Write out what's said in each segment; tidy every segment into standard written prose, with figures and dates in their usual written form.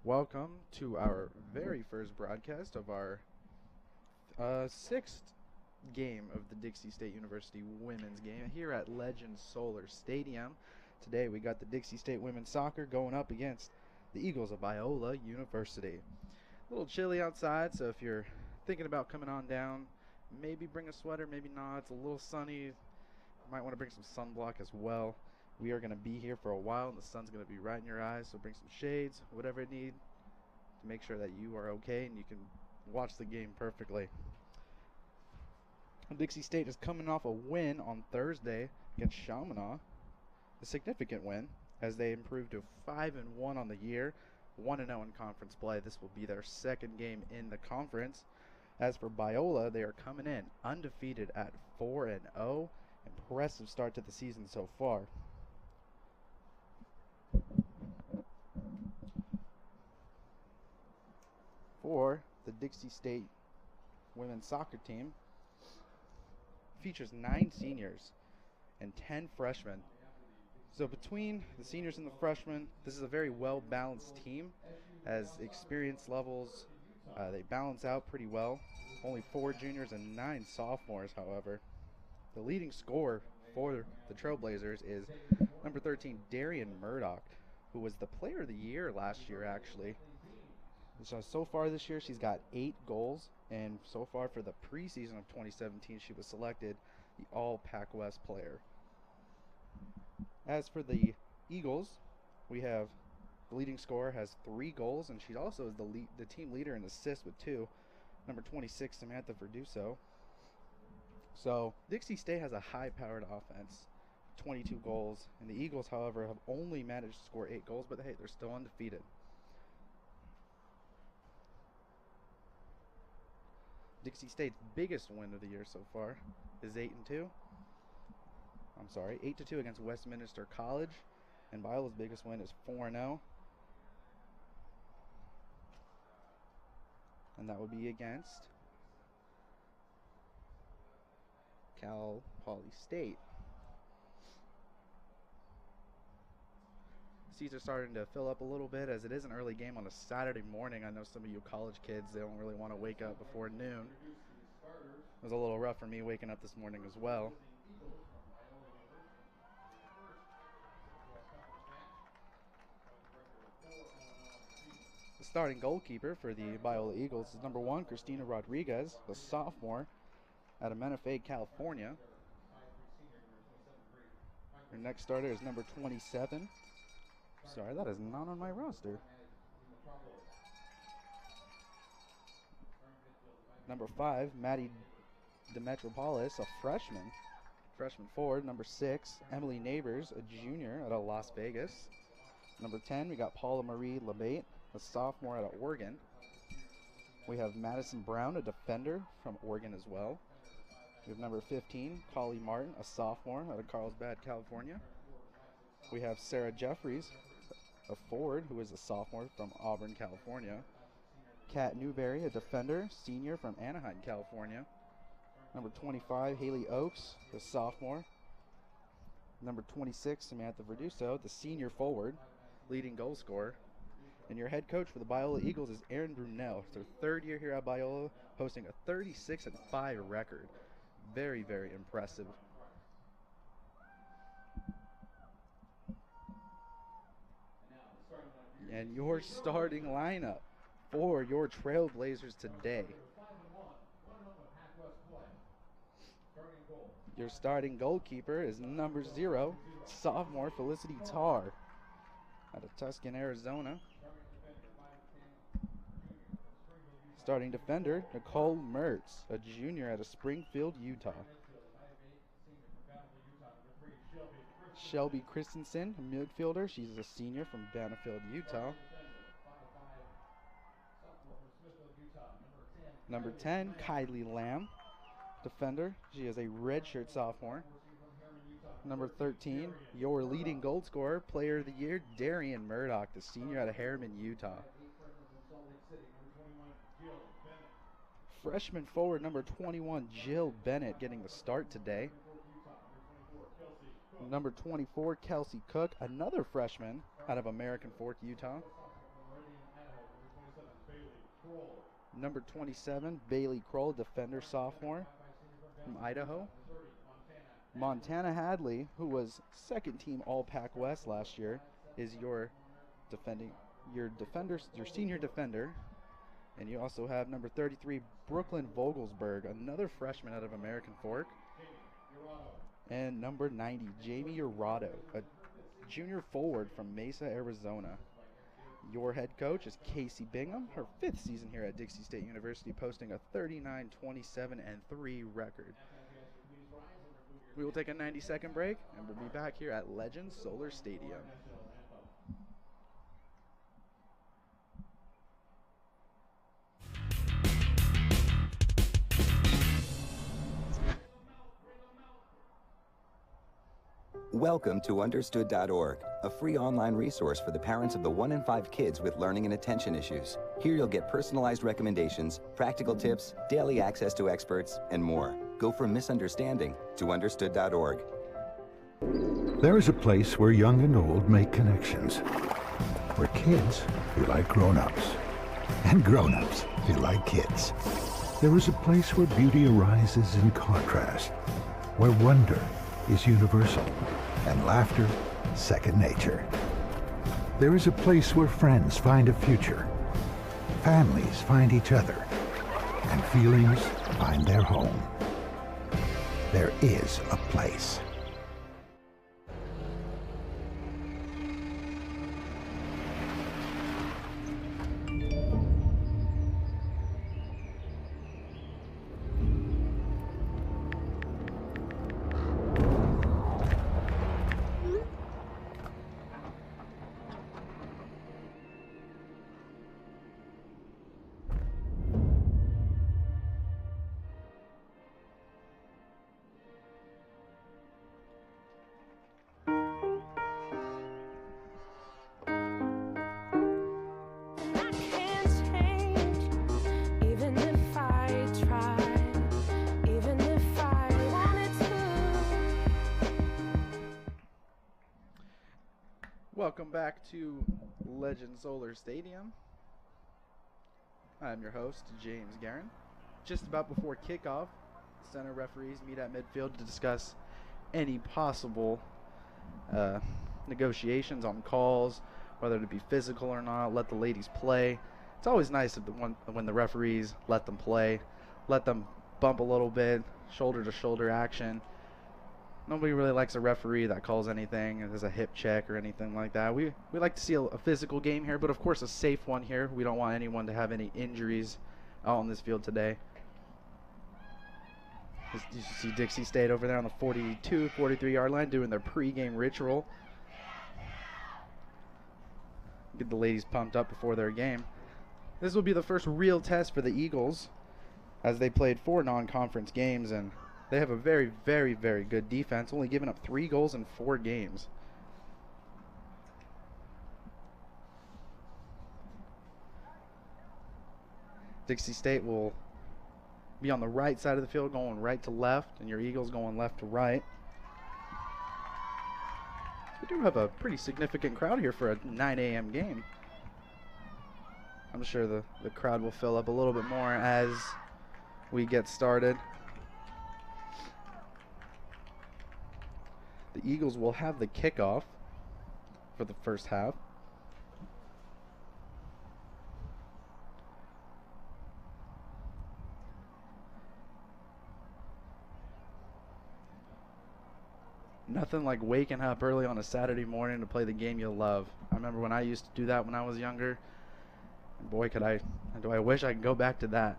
Welcome to our very first broadcast of our sixth game of the Dixie State University women's game here at Legend Solar Stadium. Today we got the Dixie State women's soccer going up against the Eagles of Biola University. A little chilly outside, so if you're thinking about coming on down, maybe bring a sweater, maybe not. It's a little sunny. You might want to bring some sunblock as well. We are going to be here for a while, and the sun's going to be right in your eyes, so bring some shades, whatever you need to make sure that you are okay and you can watch the game perfectly. Dixie State is coming off a win on Thursday against Chaminade, a significant win as they improved to 5-1 on the year, 1-0 in conference play. This will be their second game in the conference. As for Biola, they are coming in undefeated at 4-0. Impressive start to the season so far. For the Dixie State women's soccer team, features 9 seniors and 10 freshmen. So between the seniors and the freshmen, this is a very well-balanced team as experience levels, they balance out pretty well. Only 4 juniors and 9 sophomores, however. The leading scorer for the Trailblazers is number 13, Darian Murdoch, who was the player of the year last year, actually. So far this year, she's got 8 goals, and so far for the preseason of 2017, she was selected the All-Pac West player. As for the Eagles, we have the leading scorer has 3 goals, and she also is the team leader in assists with 2, number 26, Samantha Verduso. So Dixie State has a high-powered offense, 22 goals, and the Eagles, however, have only managed to score 8 goals, but hey, they're still undefeated. Dixie State's biggest win of the year so far is 8-2. 8-2 against Westminster College, and Biola's biggest win is 4-0. And that would be against Cal Poly State. Seats are starting to fill up a little bit as it is an early game on a Saturday morning. I know some of you college kids, they don't really want to wake up before noon. It was a little rough for me waking up this morning as well. The starting goalkeeper for the Biola Eagles is number 1, Christina Rodriguez, a sophomore out of Menifee, California. Her next starter is number 27. Sorry, that is not on my roster. Number 5, Maddie Demetropolis, a freshman forward. Number 6, Emily Neighbors, a junior out of Las Vegas. Number 10, we got Paula Marie Labate, a sophomore out of Oregon. We have Madison Brown, a defender from Oregon as well. We have number 15, Collie Martin, a sophomore out of Carlsbad, California. We have Sarah Jeffries, a forward who is a sophomore from Auburn, California. Kat Newberry, a defender, senior from Anaheim, California. Number 25, Haley Oakes, a sophomore. Number 26, Samantha Verduso, the senior forward, leading goal scorer. And your head coach for the Biola Eagles is Erin Brunel. It's their 3rd year here at Biola, posting a 36-5 record. Very, very impressive. And your starting lineup for your Trailblazers today. Your starting goalkeeper is number 0, sophomore Felicity Tarr out of Tucson, Arizona. Starting defender, Nicole Mertz, a junior out of Springfield, Utah. Shelby Christensen, a midfielder. She's a senior from Banfield, Utah. Number 10, Kylie Lamb, defender. She is a redshirt sophomore. Number 13, your leading goal scorer, player of the year, Darian Murdoch, the senior out of Harriman, Utah. Freshman forward number 21, Jill Bennett, getting the start today. Number 24, Kelsey Cook, another freshman out of American Fork, Utah. Number 27, Bailey Kroll, defender sophomore from Idaho. Montana Hadley, who was second team All-Pac West last year, is your senior defender. And you also have number 33, Brooklyn Vogelsberg, another freshman out of American Fork. And number 90, Jamie Urado, a junior forward from Mesa, Arizona. Your head coach is Casey Bingham, her 5th season here at Dixie State University, posting a 39-27-3 record. We will take a 90-second break, and we'll be back here at Legend Solar Stadium. Welcome to Understood.org, a free online resource for the parents of the 1 in 5 kids with learning and attention issues. Here you'll get personalized recommendations, practical tips, daily access to experts, and more. Go from misunderstanding to Understood.org. There is a place where young and old make connections, where kids feel like grown-ups, and grown-ups feel like kids. There is a place where beauty arises in contrast, where wonder is universal, and laughter second nature. There is a place where friends find a future, families find each other, and feelings find their home. There is a place. Welcome back to Legend Solar Stadium. I'm your host, James Guerin. Just about before kickoff, center referees meet at midfield to discuss any possible negotiations on calls, whether to be physical or not, let the ladies play. It's always nice when the referees let them play, let them bump a little bit, shoulder-to-shoulder action. Nobody really likes a referee that calls anything as a hip check or anything like that. We like to see a physical game here, but of course a safe one here. We don't want anyone to have any injuries out on this field today. You see Dixie State over there on the 42, 43-yard line doing their pregame ritual. Get the ladies pumped up before their game. This will be the first real test for the Eagles, as they played 4 non-conference games, and they have a very, very, very good defense, only giving up 3 goals in 4 games. Dixie State will be on the right side of the field, going right to left, and your Eagles going left to right. We do have a pretty significant crowd here for a 9 a.m. game. I'm sure the crowd will fill up a little bit more as we get started. The Eagles will have the kickoff for the first half. Nothing like waking up early on a Saturday morning to play the game you love. I remember when I used to do that when I was younger. And boy, do I wish I could go back to that.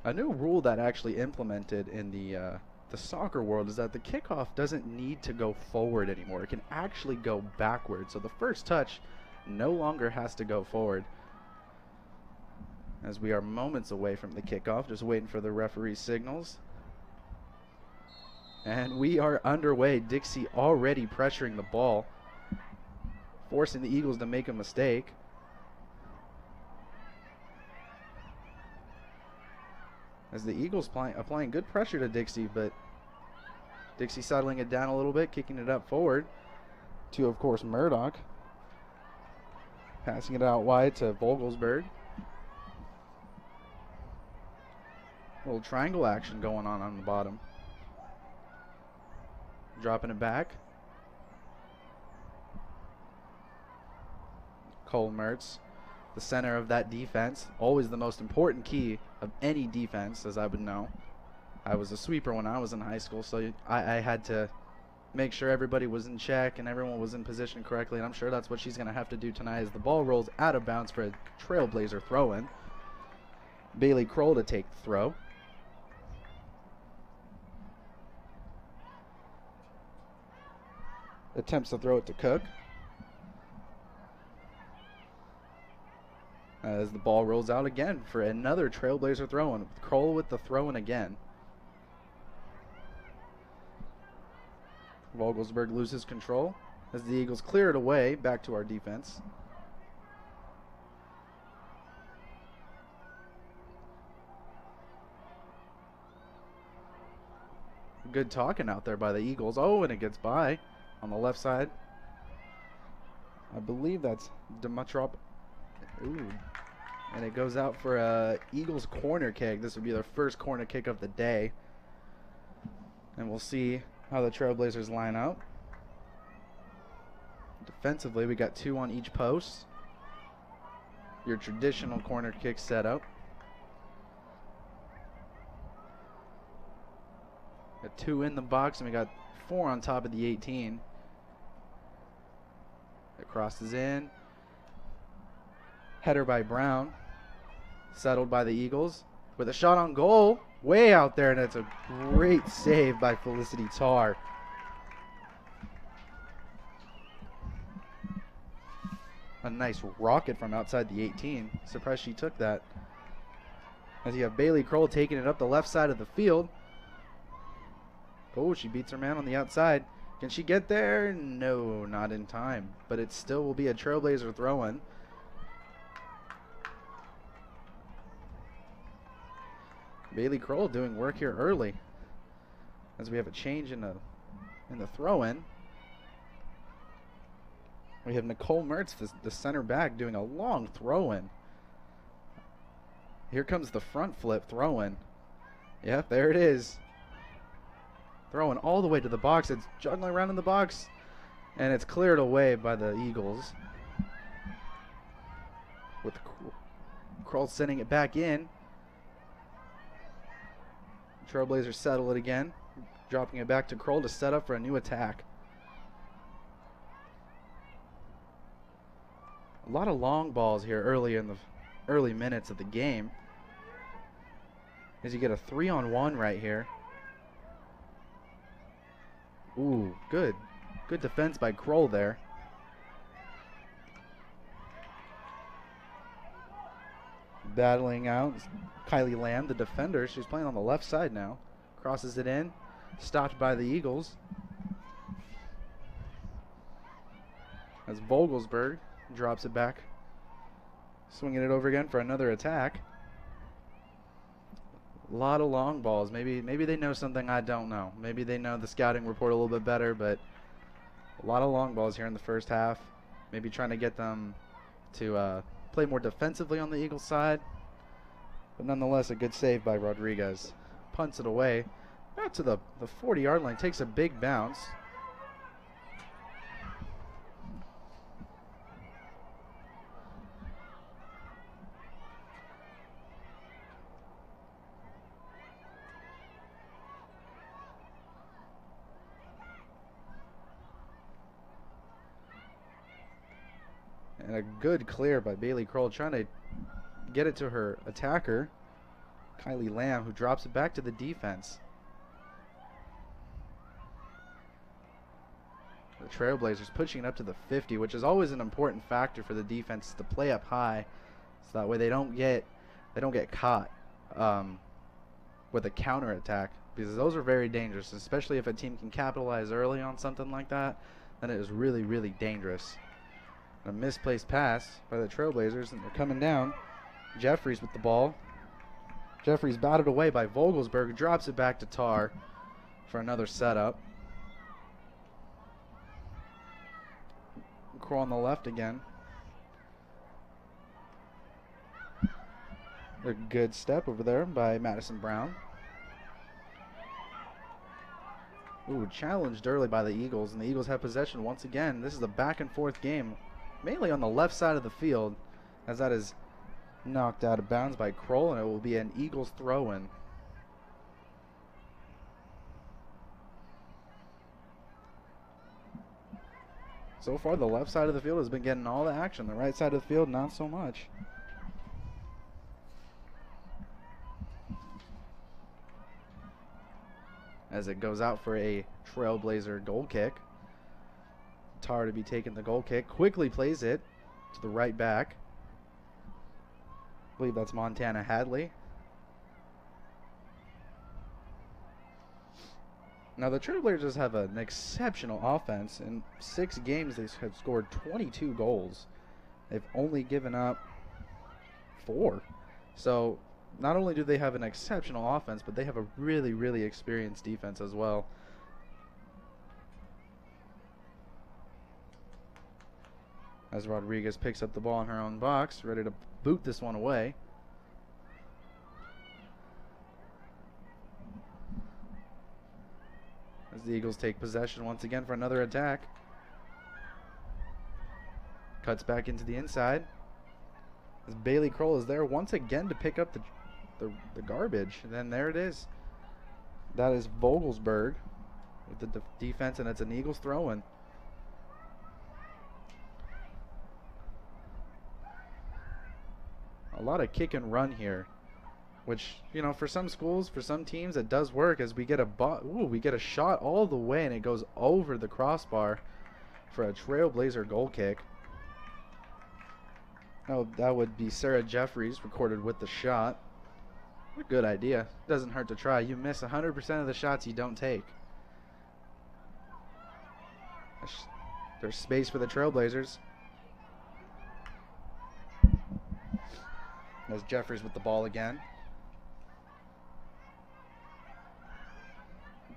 A new rule that actually implemented in the soccer world is that the kickoff doesn't need to go forward anymore. It can actually go backward. So the first touch no longer has to go forward. As we are moments away from the kickoff, just waiting for the referee's signals. And we are underway. Dixie already pressuring the ball, forcing the Eagles to make a mistake. As the Eagles applying good pressure to Dixie, but Dixie settling it down a little bit, kicking it up forward to, of course, Murdoch. Passing it out wide to Vogelsberg. Little triangle action going on the bottom. Dropping it back. Cole Mertz, the center of that defense. Always the most important key of any defense, as I would know. I was a sweeper when I was in high school, so I had to make sure everybody was in check and everyone was in position correctly, and I'm sure that's what she's going to have to do tonight as the ball rolls out of bounds for a Trailblazer throw-in. Bailey Kroll to take the throw. Attempts to throw it to Cook. As the ball rolls out again for another Trailblazer throw-in. Kroll with the throw-in again. Vogelsberg loses control as the Eagles clear it away back to our defense. Good talking out there by the Eagles. Oh, and it gets by on the left side. I believe that's Dimitrov. Ooh. And it goes out for a Eagles corner kick. This would be their first corner kick of the day. And we'll see how the Trailblazers line up. Defensively, we got 2 on each post. Your traditional corner kick setup. Got 2 in the box, and we got 4 on top of the 18. It crosses in. Header by Brown. Settled by the Eagles. With a shot on goal. Way out there, and it's a great save by Felicity Tarr. A nice rocket from outside the 18. Surprised she took that. As you have Bailey Kroll taking it up the left side of the field. Oh, she beats her man on the outside. Can she get there? No, not in time. But it still will be a Trailblazer throw-in. Bailey Kroll doing work here early. As we have a change in the throw-in. We have Nicole Mertz, the center back, doing a long throw-in. Here comes the front flip throw-in. Yep, there it is. Throwing all the way to the box. It's juggling around in the box. And it's cleared away by the Eagles. With Kroll sending it back in. Trailblazers settle it again. Dropping it back to Kroll to set up for a new attack. A lot of long balls here early in the early minutes of the game. As you get a 3-on-1 right here. Ooh, good. Good defense by Kroll there. Battling out Kylie Lamb, the defender. She's playing on the left side now. Crosses it in. Stopped by the Eagles. As Vogelsberg drops it back. Swinging it over again for another attack. A lot of long balls. Maybe they know something I don't know. Maybe they know the scouting report a little bit better, but a lot of long balls here in the first half. Maybe trying to get them to play more defensively on the Eagles side. But nonetheless, a good save by Rodriguez. Punts it away. Out to the 40-yard line. Takes a big bounce. And a good clear by Bailey Kroll, trying to get it to her attacker, Kylie Lamb, who drops it back to the defense. The Trailblazers pushing it up to the 50, which is always an important factor for the defense to play up high, so that way they don't get caught with a counter attack, because those are very dangerous, especially if a team can capitalize early on something like that. Then it is really, really dangerous. A misplaced pass by the Trailblazers, and they're coming down. Jeffries with the ball. Jeffries batted away by Vogelsberg, drops it back to Tarr for another setup. Kroll on the left again. A good step over there by Madison Brown. Ooh, challenged early by the Eagles, and the Eagles have possession once again. This is a back and forth game, mainly on the left side of the field, as that is knocked out of bounds by Kroll, and it will be an Eagles throw-in. So far, the left side of the field has been getting all the action. The right side of the field, not so much. As it goes out for a Trailblazer goal kick. Tar to be taking the goal kick. Quickly plays it to the right back. I believe that's Montana Hadley. Now the Trailblazers have an exceptional offense. In 6 games, they have scored 22 goals. They've only given up 4. So not only do they have an exceptional offense, but they have a really, really experienced defense as well. As Rodriguez picks up the ball in her own box, ready to boot this one away. As the Eagles take possession once again for another attack. Cuts back into the inside. As Bailey Kroll is there once again to pick up the garbage. And then there it is. That is Vogelsberg with the defense, and it's an Eagles throw-in. A lot of kick and run here, which, you know, for some schools, for some teams, it does work, as we get a shot all the way, and it goes over the crossbar for a Trailblazer goal kick. Oh, that would be Sarah Jeffries recorded with the shot. What a good idea. Doesn't hurt to try. You miss 100% of the shots you don't take. There's space for the Trailblazers. There's Jeffries with the ball again.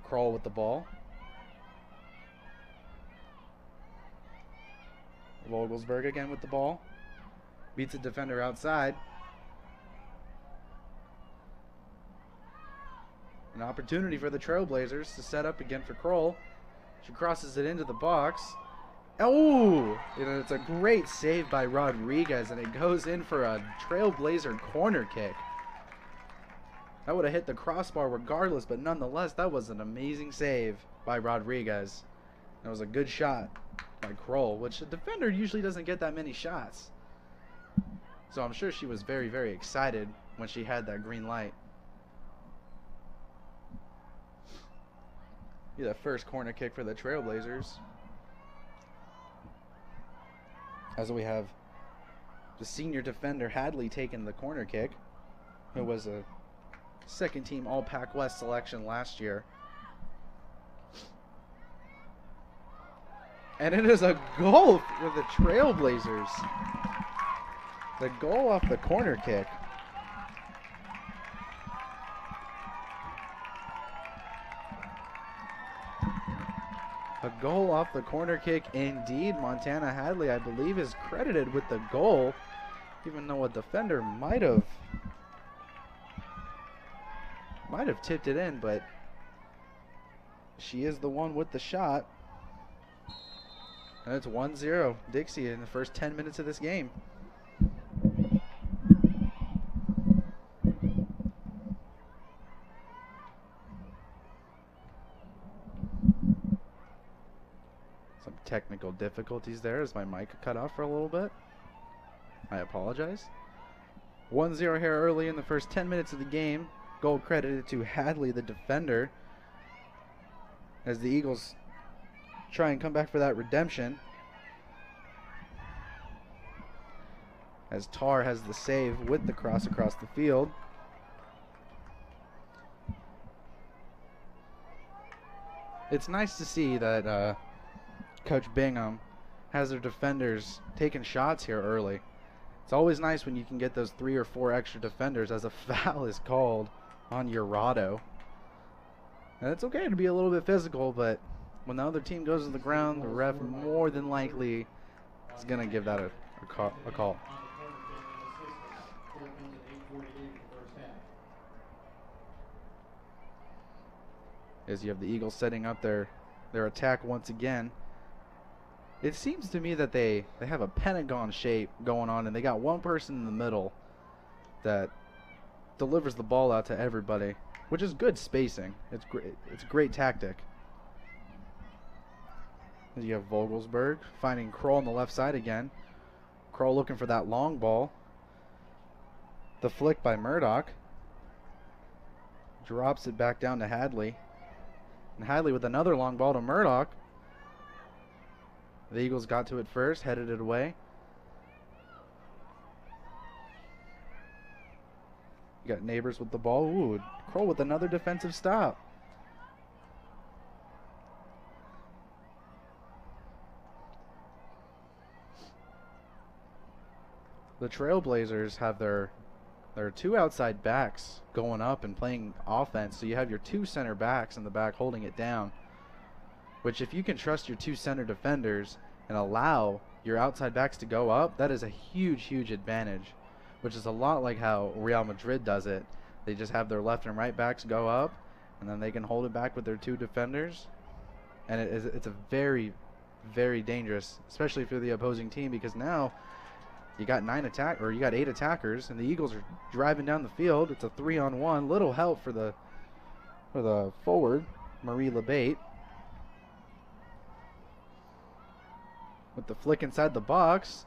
Kroll with the ball. Vogelsberg again with the ball. Beats a defender outside. An opportunity for the Trailblazers to set up again for Kroll. She crosses it into the box. Oh! It's a great save by Rodriguez, and it goes in for a Trailblazer corner kick. That would have hit the crossbar regardless, but nonetheless, that was an amazing save by Rodriguez. That was a good shot by Kroll, which a defender usually doesn't get that many shots. So I'm sure she was very, very excited when she had that green light. Be the first corner kick for the Trailblazers. As we have the senior defender Hadley taking the corner kick, who was a second team All-Pac West selection last year. And it is a goal for the Trailblazers. The goal off the corner kick. A goal off the corner kick indeed. Montana Hadley, I believe, is credited with the goal, even though a defender might have tipped it in, but she is the one with the shot. And it's 1-0 Dixie in the first 10 minutes of this game. Technical difficulties there as my mic cut off for a little bit. I apologize. 1-0 here early in the first 10 minutes of the game. Goal credited to Hadley, the defender, as the Eagles try and come back for that redemption. As Tar has the save with the cross across the field. It's nice to see that Coach Bingham has their defenders taking shots here early. It's always nice when you can get those 3 or 4 extra defenders as a foul is called on Urado. And it's okay to be a little bit physical, but when the other team goes to the ground, the ref more than likely is going to give that a call. As you have the Eagles setting up their attack once again. It seems to me that they have a pentagon shape going on, and they got one person in the middle that delivers the ball out to everybody, which is good spacing. It's great. It's a great tactic. As you have Vogelsberg finding Kroll on the left side again. Kroll looking for that long ball. The flick by Murdoch. Drops it back down to Hadley. And Hadley with another long ball to Murdoch. The Eagles got to it first, headed it away. You got Neighbors with the ball. Ooh, Kroll with another defensive stop. The Trailblazers have their two outside backs going up and playing offense. So you have your two center backs in the back holding it down. Which, if you can trust your two center defenders and allow your outside backs to go up, that is a huge, huge advantage. Which is a lot like how Real Madrid does it. They just have their left and right backs go up, and then they can hold it back with their two defenders. And it's a very, very dangerous, especially for the opposing team, because now you got 8 attackers, and the Eagles are driving down the field. It's a 3-on-1. Little help for the forward, Marie LeBate. With the flick inside the box,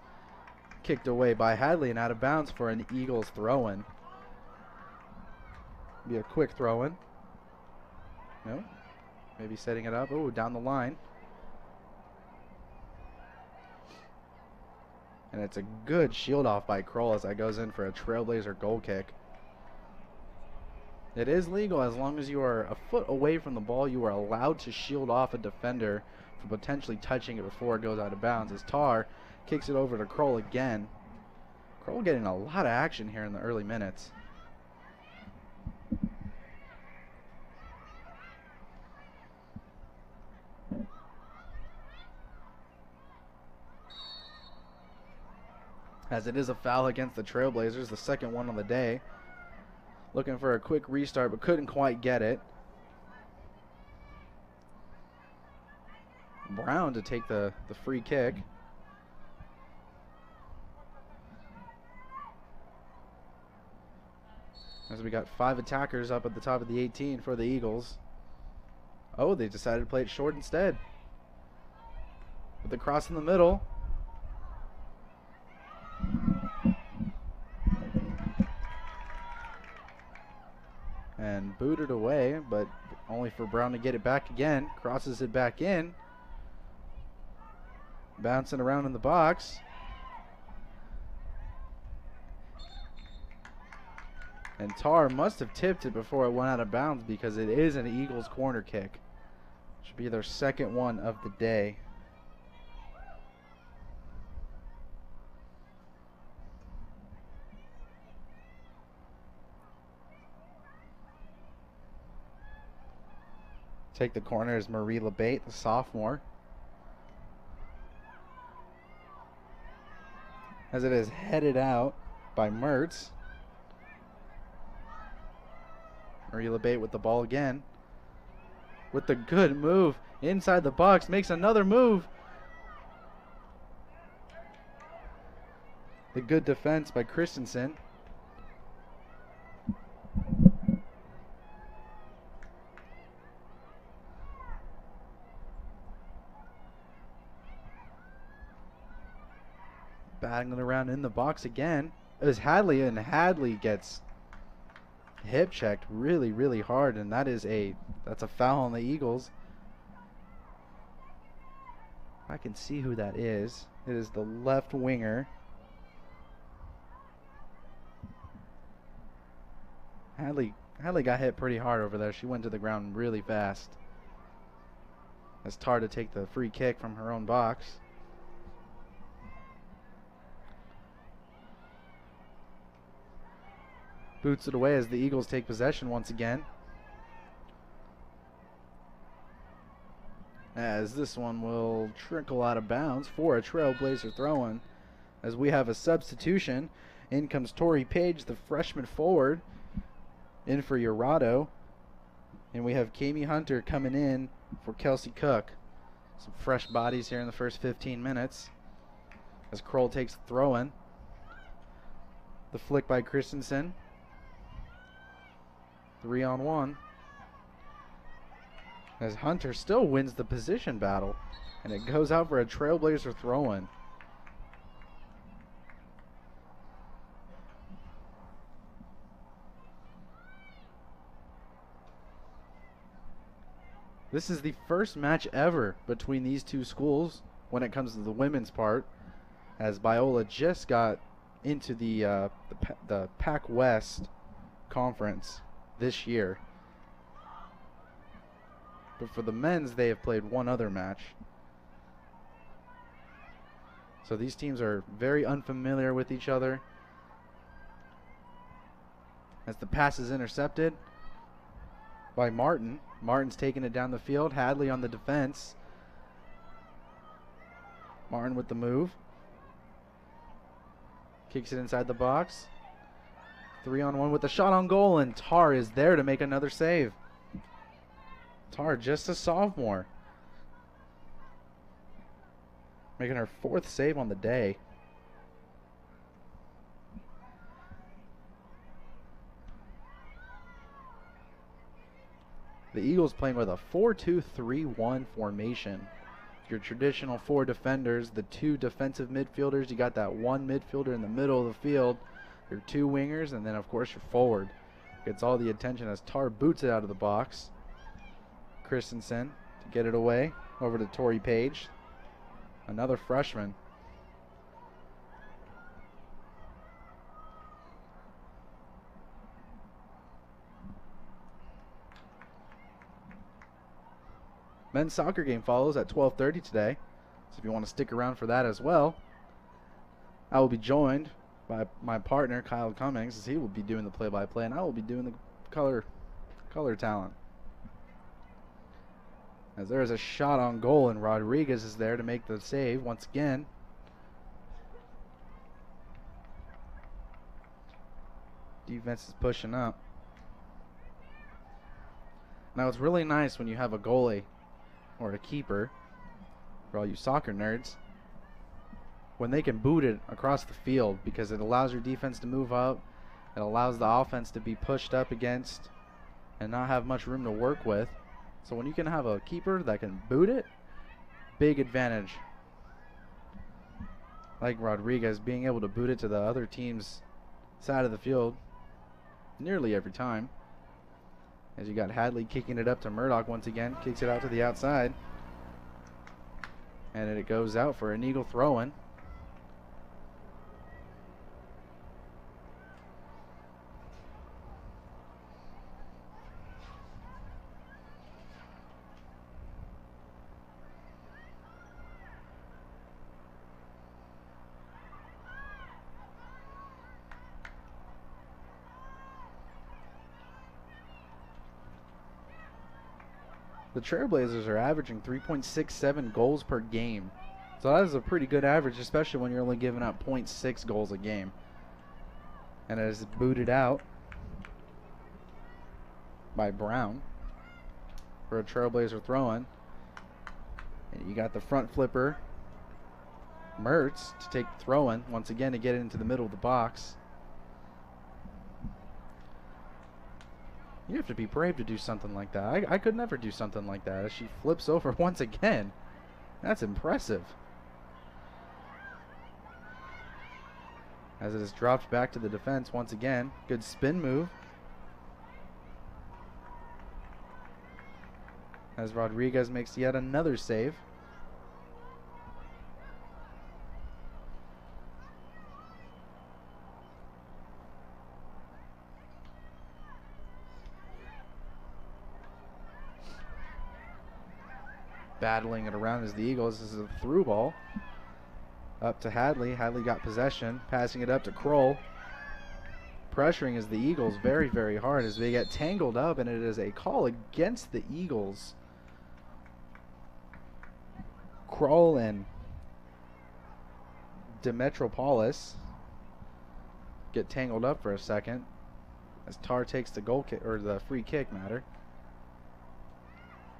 kicked away by Hadley and out of bounds for an Eagles throw-in. Be a quick throw-in. No, maybe setting it up. Oh, down the line. And it's a good shield off by Kroll as that goes in for a Trailblazer goal kick. It is legal as long as you are a foot away from the ball. You are allowed to shield off a defender from potentially touching it before it goes out of bounds. As Tar kicks it over to Kroll again. Kroll getting a lot of action here in the early minutes. As it is a foul against the Trailblazers, the second one on the day. Looking for a quick restart, but couldn't quite get it. Brown to take the free kick. As we got 5 attackers up at the top of the 18 for the Eagles. Oh, they decided to play it short instead. With the cross in the middle. And booted away, but only for Brown to get it back again. Crosses it back in. Bouncing around in the box. And Tar must have tipped it before it went out of bounds because it is an Eagles corner kick. Should be their second one of the day. Take the corner is Marie LeBate, the sophomore. As it is headed out by Mertz. Marie LeBate with the ball again. With the good move inside the box. Makes another move. The good defense by Christensen. Battling around in the box again. It was Hadley, and Hadley gets hip checked really, really hard, and that's a foul on the Eagles. I can see who that is. It is the left winger. Hadley got hit pretty hard over there. She went to the ground really fast. As Tar to take the free kick from her own box. Boots it away as the Eagles take possession once again. As this one will trickle out of bounds for a Trailblazer throw-in. As we have a substitution. In comes Tori Page, the freshman forward. In for Urado. And we have Kami Hunter coming in for Kelsey Cook. Some fresh bodies here in the first 15 minutes. As Kroll takes the throw in. The flick by Christensen. 3-on-1. As Hunter still wins the position battle. And it goes out for a Trailblazer throw in. This is the first match ever between these two schools when it comes to the women's part, as Biola just got into the Pac West conference this year. But for the men's, they have played one other match. So these teams are very unfamiliar with each other. As the pass is intercepted by Martin. Martin's taking it down the field. Hadley on the defense. Martin with the move. Kicks it inside the box. 3-on-1 with a shot on goal, and Tar is there to make another save. Tar, just a sophomore, making her 4th save on the day. The Eagles playing with a 4-2-3-1 formation. Your traditional 4 defenders, the 2 defensive midfielders. You got that 1 midfielder in the middle of the field. Your 2 wingers, and then of course your forward. Gets all the attention as Tar boots it out of the box. Christensen to get it away. Over to Tori Page. Another freshman. Men's soccer game follows at 12:30 today. So if you want to stick around for that as well, I will be joined by my partner, Kyle Cummings, as he will be doing the play-by-play, and I will be doing the color talent. As there is a shot on goal, and Rodriguez is there to make the save once again. Defense is pushing up. Now it's really nice when you have a goalie or a keeper, for all you soccer nerds, when they can boot it across the field, because it allows your defense to move up. It allows the offense to be pushed up against and not have much room to work with. So when you can have a keeper that can boot it, big advantage. Like Rodriguez being able to boot it to the other team's side of the field nearly every time. As you got Hadley kicking it up to Murdoch once again. Kicks it out to the outside. And it goes out for an Eagle throw-in. The Trailblazers are averaging 3.67 goals per game. So that is a pretty good average, especially when you're only giving up 0.6 goals a game. And it is booted out by Brown for a Trailblazer throw-in. And you got the front flipper, Mertz, to take the throw-in once again to get it into the middle of the box. You have to be brave to do something like that. I could never do something like that as she flips over once again. That's impressive. As it is dropped back to the defense once again. Good spin move. As Rodriguez makes yet another save. Battling it around as the Eagles. This is a through ball. Up to Hadley. Hadley got possession. Passing it up to Kroll. Pressuring as the Eagles very, very hard as they get tangled up, and it is a call against the Eagles. Kroll and Demetropolis get tangled up for a second as Tar takes the goal kick, or the free kick matter.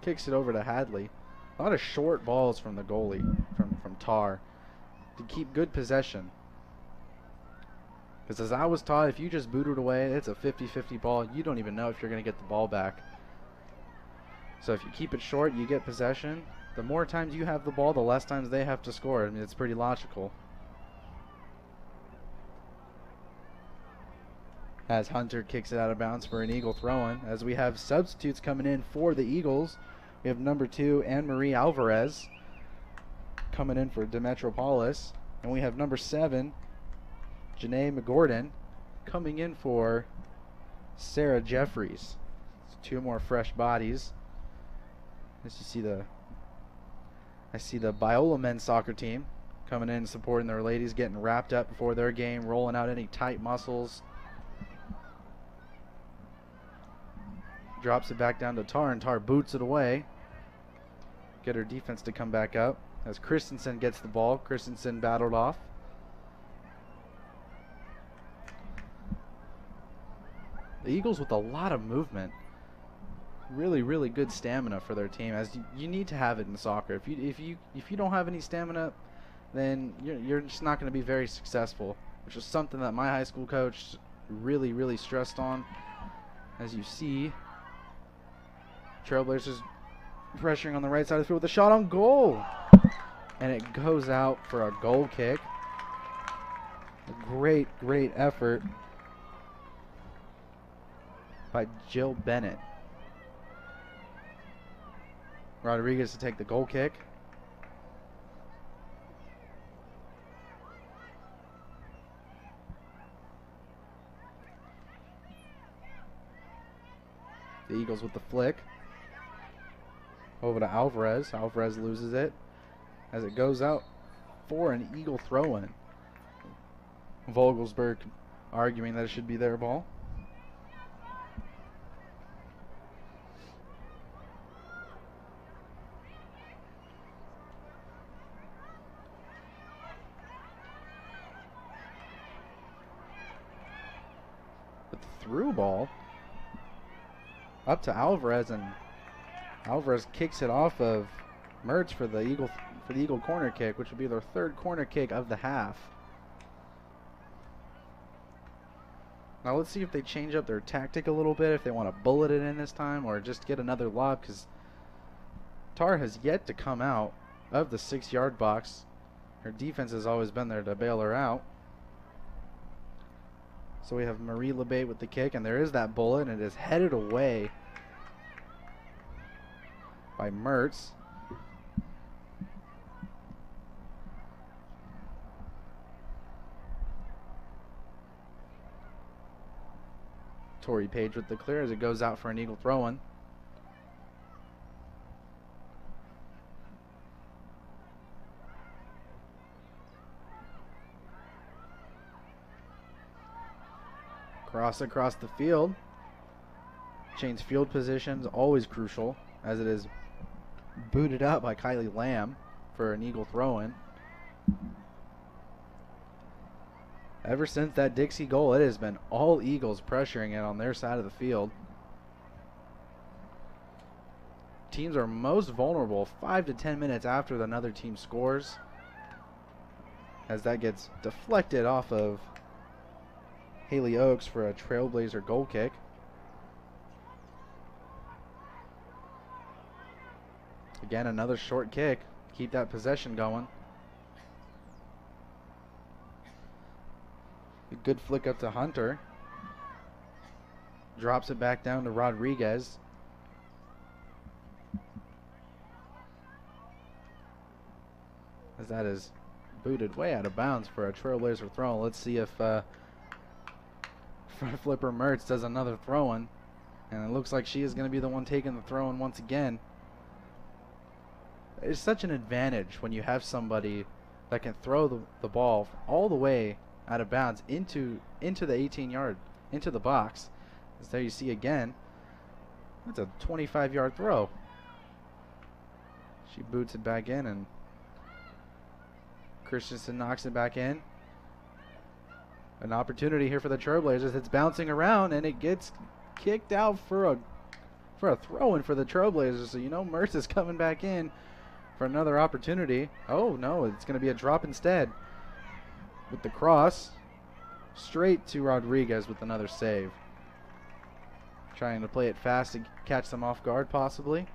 Kicks it over to Hadley. A lot of short balls from the goalie, from Tar, to keep good possession. Because as I was taught, if you just boot it away, it's a 50-50 ball. You don't even know if you're going to get the ball back. So if you keep it short, you get possession. The more times you have the ball, the less times they have to score. I mean, it's pretty logical. As Hunter kicks it out of bounds for an Eagle throw-in. As we have substitutes coming in for the Eagles. We have number 2, Anne-Marie Alvarez, coming in for Demetropolis. And we have number 7, Janae McGordon, coming in for Sarah Jeffries. So 2 more fresh bodies. As you see I see the Biola men's soccer team coming in, supporting their ladies, getting wrapped up before their game, rolling out any tight muscles. Drops it back down to Tar, and Tar boots it away. Get her defense to come back up. As Christensen gets the ball, Christensen battled off. The Eagles with a lot of movement. Really, really good stamina for their team, as you need to have it in soccer. If you don't have any stamina, then you're just not going to be very successful, which is something that my high school coach really, really stressed on. As you see, Trailblazers pressuring on the right side of the field with a shot on goal, and it goes out for a goal kick. A great, great effort by Jill Bennett. Rodriguez to take the goal kick. The Eagles with the flick. Over to Alvarez. Alvarez loses it as it goes out for an Eagle throw-in. Vogelsberg arguing that it should be their ball. Through ball up to Alvarez, and Alvarez kicks it off of Mertz for the Eagle corner kick, which would be their 3rd corner kick of the half. Now let's see if they change up their tactic a little bit, if they want to bullet it in this time or just get another lob, because Tar has yet to come out of the 6-yard box. Her defense has always been there to bail her out. So we have Marie LeBay with the kick, and there is that bullet, and it is headed away by Mertz. Tori Page with the clear as it goes out for an Eagle throw-in. Cross across the field. Change field positions, always crucial, as it is booted up by Kylie Lamb for an Eagle throw-in. Ever since that Dixie goal, it has been all Eagles pressuring it on their side of the field. Teams are most vulnerable 5 to 10 minutes after another team scores, as that gets deflected off of Haley Oakes for a Trailblazer goal kick. Again, another short kick. Keep that possession going. A good flick up to Hunter. Drops it back down to Rodriguez. As that is booted way out of bounds for a Trailblazer throw. Let's see if front flipper Mertz does another throw-in. And it looks like she is going to be the one taking the throw-in once again. It's such an advantage when you have somebody that can throw the ball all the way out of bounds into the 18-yard, into the box. As there you see again, that's a 25-yard throw. She boots it back in, and Christensen knocks it back in. An opportunity here for the Trailblazers. It's bouncing around, and it gets kicked out for for a throw-in for the Trailblazers. So you know Mertz is coming back in for another opportunity. Oh, no, it's going to be a drop instead. With the cross, straight to Rodriguez with another save. Trying to play it fast to catch them off guard, possibly.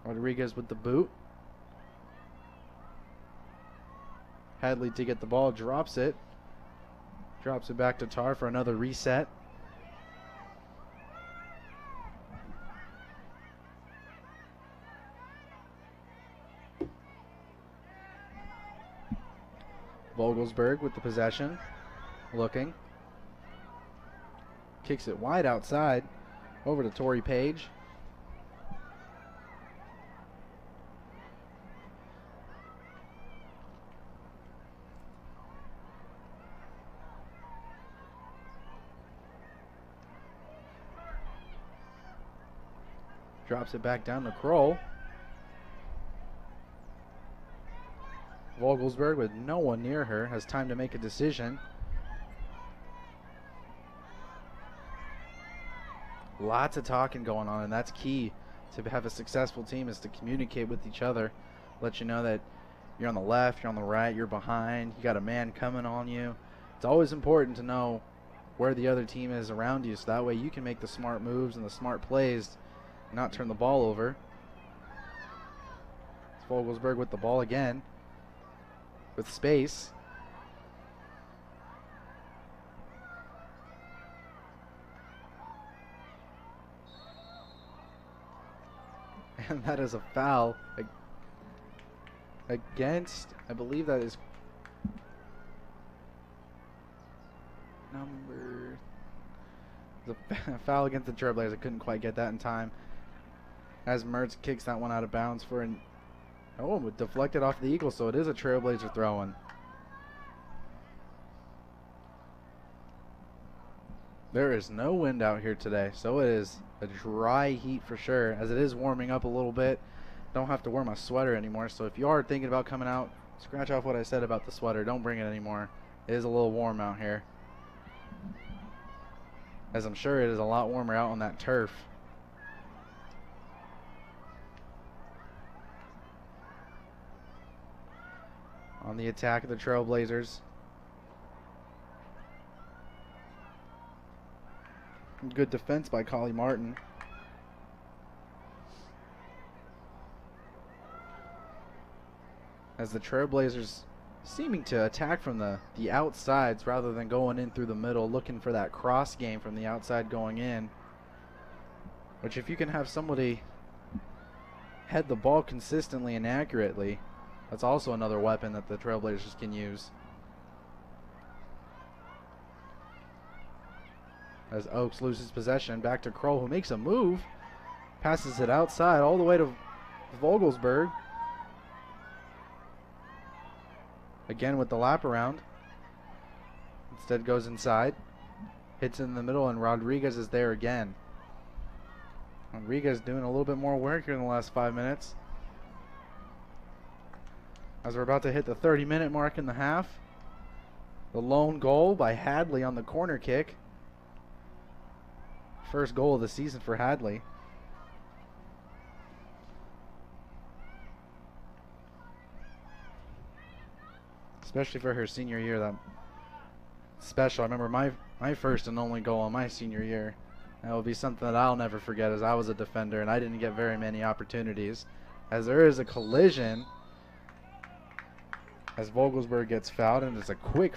Rodriguez with the boot. Hadley to get the ball, drops it. Drops it back to Tar for another reset. Vogelsberg with the possession. Looking. Kicks it wide outside. Over to Torrey Page. Drops it back down to Kroll. Vogelsberg with no one near her has time to make a decision. Lots of talking going on, and that's key to have a successful team, is to communicate with each other. Let you know that you're on the left, you're on the right, you're behind, you got a man coming on you. It's always important to know where the other team is around you, so that way you can make the smart moves and the smart plays, not turn the ball over. It's Vogelsberg with the ball again, with space. And that is a foul against, I believe that is the foul against the Trailblazers. I couldn't quite get that in time, as Mertz kicks that one out of bounds for an, oh, it deflected off the Eagles, so it is a Trailblazer throw-in. There is no wind out here today, so it is a dry heat for sure, as it is warming up a little bit. Don't have to wear my sweater anymore, so if you are thinking about coming out, scratch off what I said about the sweater. Don't bring it anymore. It is a little warm out here, as I'm sure it is a lot warmer out on that turf. On the attack of the Trailblazers. Good defense by Collie Martin. As the Trailblazers seeming to attack from the outsides rather than going in through the middle, looking for that cross game from the outside going in. Which, if you can have somebody head the ball consistently and accurately, that's also another weapon that the Trailblazers can use. As Oaks loses possession, back to Kroll, who makes a move, passes it outside all the way to Vogelsberg. Again with the lap around. Instead goes inside, hits in the middle, and Rodriguez is there again. Rodriguez doing a little bit more work here in the last 5 minutes. As we're about to hit the 30-minute mark in the half. The lone goal by Hadley on the corner kick. First goal of the season for Hadley. Especially for her senior year. That special. I remember my first and only goal in my senior year. That will be something that I'll never forget, as I was a defender and I didn't get very many opportunities. As there is a collision, as Vogelsberg gets fouled, and it's a quick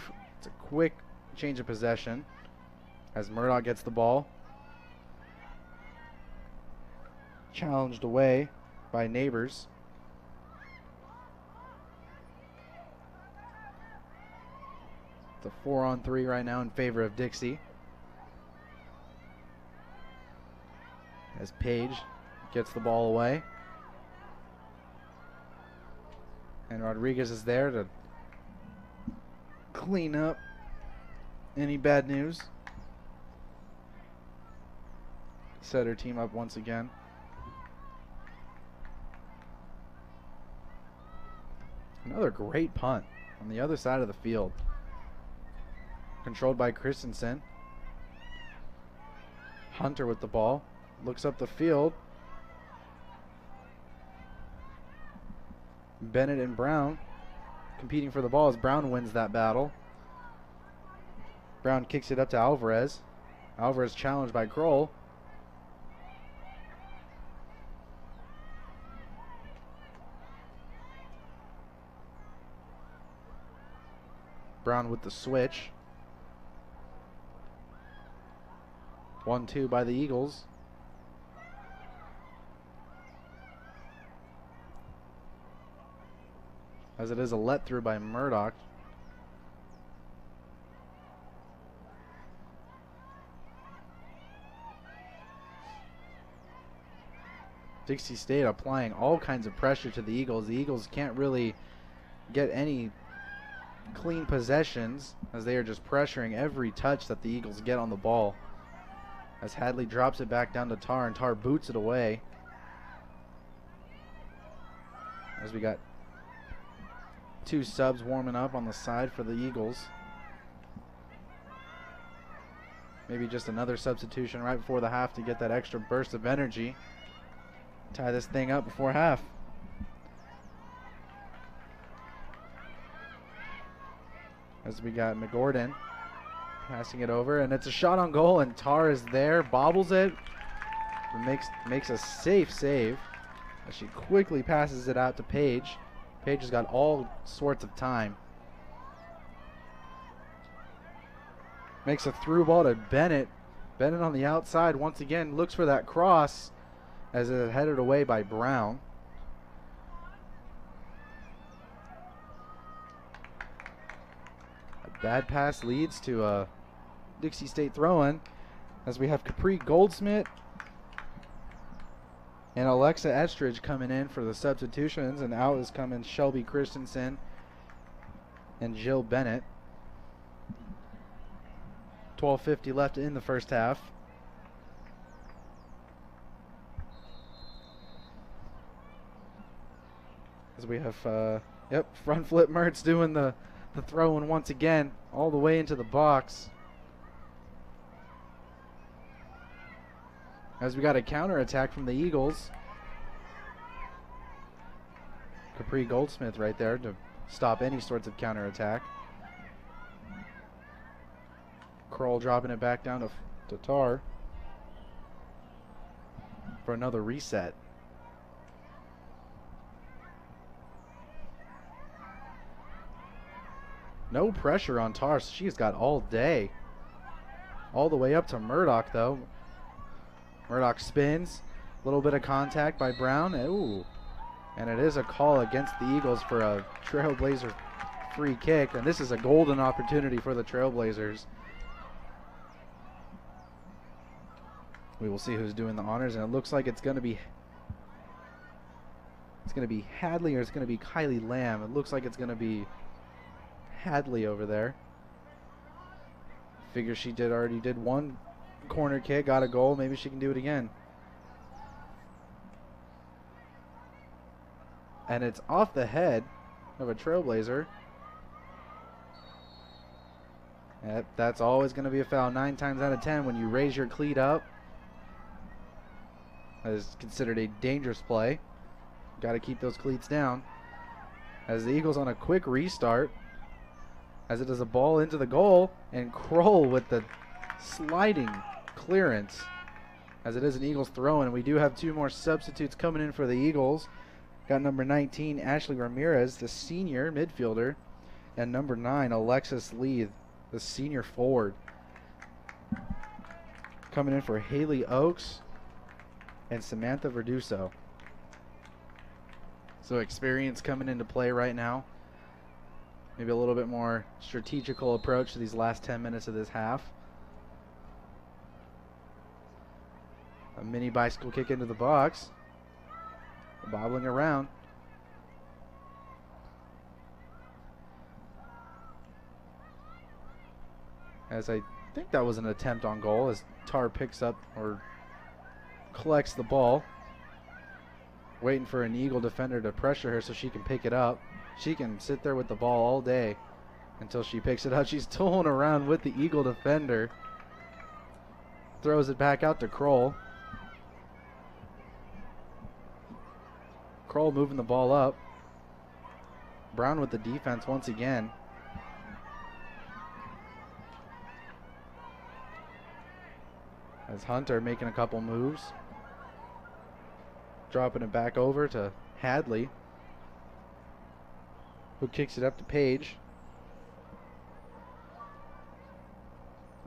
change of possession as Murdoch gets the ball. Challenged away by Neighbors. It's a 4-on-3 right now in favor of Dixie. As Page gets the ball away. And Rodriguez is there to clean up any bad news. Set her team up once again. Another great punt on the other side of the field. Controlled by Christensen. Hunter with the ball. Looks up the field. Bennett and Brown competing for the ball as Brown wins that battle. Brown kicks it up to Alvarez. Alvarez challenged by Kroll. Brown with the switch. 1-2 by the Eagles. As it is a let through by Murdoch. Dixie State applying all kinds of pressure to the Eagles. The Eagles can't really get any clean possessions as they are just pressuring every touch that the Eagles get on the ball. As Hadley drops it back down to Tar, and Tar boots it away. As we got 2 subs warming up on the side for the Eagles. Maybe just another substitution right before the half to get that extra burst of energy. Tie this thing up before half. As we got McGordon passing it over, and it's a shot on goal, and Tar is there, bobbles it, makes a safe save as she quickly passes it out to Page. Page has got all sorts of time. Makes a through ball to Bennett. Bennett on the outside once again looks for that cross as it is headed away by Brown. A bad pass leads to a Dixie State throw-in as we have Capri Goldsmith and Alexa Estridge coming in for the substitutions, and out is coming Shelby Christensen and Jill Bennett. 12:50 left in the first half. As we have, front flip Mertz doing the throw-in once again, all the way into the box. As we got a counter-attack from the Eagles. Capri Goldsmith right there to stop any sorts of counter-attack. Kroll dropping it back down to Tar for another reset. No pressure on Tar, so she's got all day. All the way up to Murdoch, though. Murdoch spins. A little bit of contact by Brown. Ooh. And it is a call against the Eagles for a Trailblazer free kick. And this is a golden opportunity for the Trailblazers. We will see who's doing the honors, and it looks like it's going to be Hadley, or it's going to be Kylie Lamb. It looks like it's going to be Hadley over there. Figure she already did one corner kick, got a goal. Maybe she can do it again. And it's off the head of a Trailblazer. That's always going to be a foul 9 times out of 10 when you raise your cleat up. That is considered a dangerous play. Got to keep those cleats down. As the Eagles on a quick restart. As it is a ball into the goal, and Kroll with the sliding clearance. As it is an Eagles throw-in, and we do have 2 more substitutes coming in for the Eagles. Got number 19, Ashley Ramirez, the senior midfielder, and number 9, Alexis Lee, the senior forward. Coming in for Haley Oakes and Samantha Verduso. So experience coming into play right now. Maybe a little bit more strategical approach to these last 10 minutes of this half. A mini bicycle kick into the box. Bobbling around. As I think that was an attempt on goal, as Tar picks up or collects the ball. Waiting for an Eagle defender to pressure her so she can pick it up. She can sit there with the ball all day. until she picks it up. She's tooling around with the Eagle defender. Throws it back out to Kroll. Kroll moving the ball up. Brown with the defense once again. As Hunter making a couple moves. Dropping it back over to Hadley, who kicks it up to Page.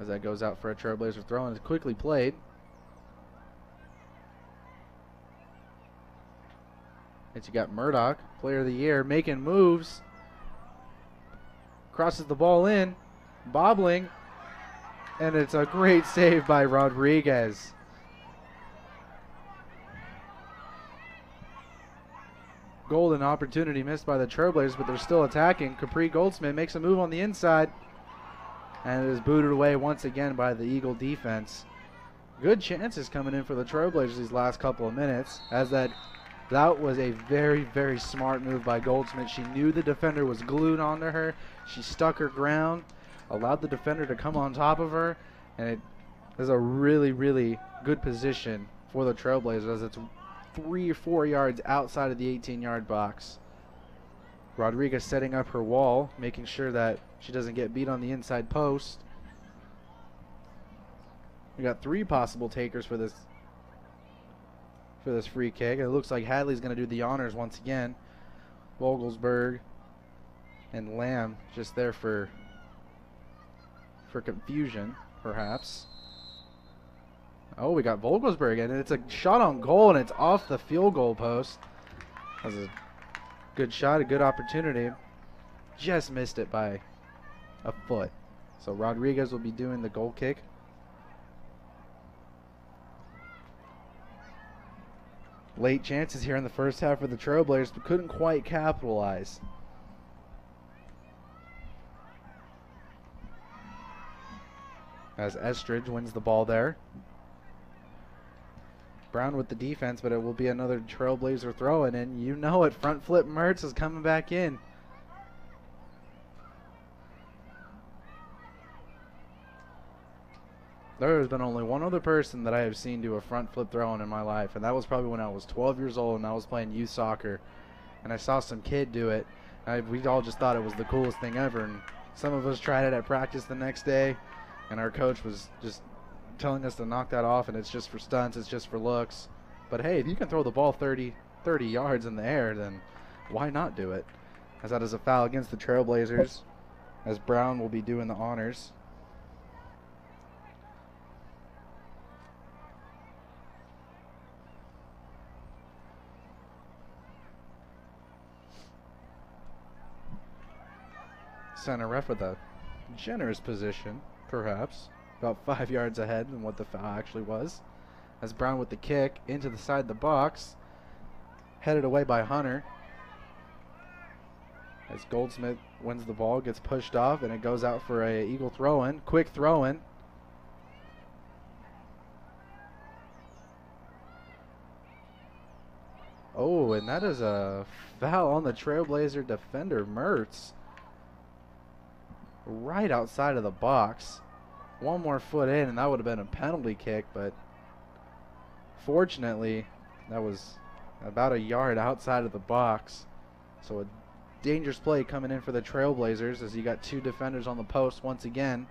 As that goes out for a Trailblazer throw, and it's quickly played. And you got Murdoch, player of the year, making moves. Crosses the ball in, bobbling, and it's a great save by Rodriguez. Golden opportunity missed by the Trailblazers, but they're still attacking. Capri Goldsmith makes a move on the inside, and it is booted away once again by the Eagle defense. Good chances coming in for the Trailblazers these last couple of minutes, as that was a very, very smart move by Goldsmith. She knew the defender was glued onto her. She stuck her ground, allowed the defender to come on top of her, and it is a really, really good position for the Trailblazers, as it's 3 or 4 yards outside of the 18-yard box. Rodriguez setting up her wall, making sure that she doesn't get beat on the inside post. We got 3 possible takers for this free kick. It looks like Hadley's going to do the honors once again. Vogelsberg and Lamb just there for confusion, perhaps. Oh, we got Vogelsberg, and it's a shot on goal, and it's off the field goal post. That was a good shot, a good opportunity. Just missed it by a foot. So Rodriguez will be doing the goal kick. Late chances here in the first half for the Trailblazers, but couldn't quite capitalize. As Estridge wins the ball there. Brown with the defense, but it will be another Trailblazer throw, and then you know it, front flip Mertz is coming back in. There has been only one other person that I have seen do a front flip throwing in my life, and that was probably when I was 12 years old and I was playing youth soccer, and I saw some kid do it. We all just thought it was the coolest thing ever, and some of us tried it at practice the next day, and our coach was just telling us to knock that off, and it's just for stunts, it's just for looks. But hey, if you can throw the ball 30 yards in the air, then why not do it? As that is a foul against the Trailblazers, as Brown will be doing the honors. Center ref with a generous position, perhaps. About 5 yards ahead than what the foul actually was. As Brown with the kick into the side of the box. Headed away by Hunter. As Goldsmith wins the ball, gets pushed off, and it goes out for a Eagle throw-in. Quick throw-in. Oh, and that is a foul on the Trailblazer defender, Mertz. Right outside of the box. One more foot in, and that would have been a penalty kick, but fortunately, that was about a yard outside of the box. So a dangerous play coming in for the Trailblazers, as you got 2 defenders on the post once again.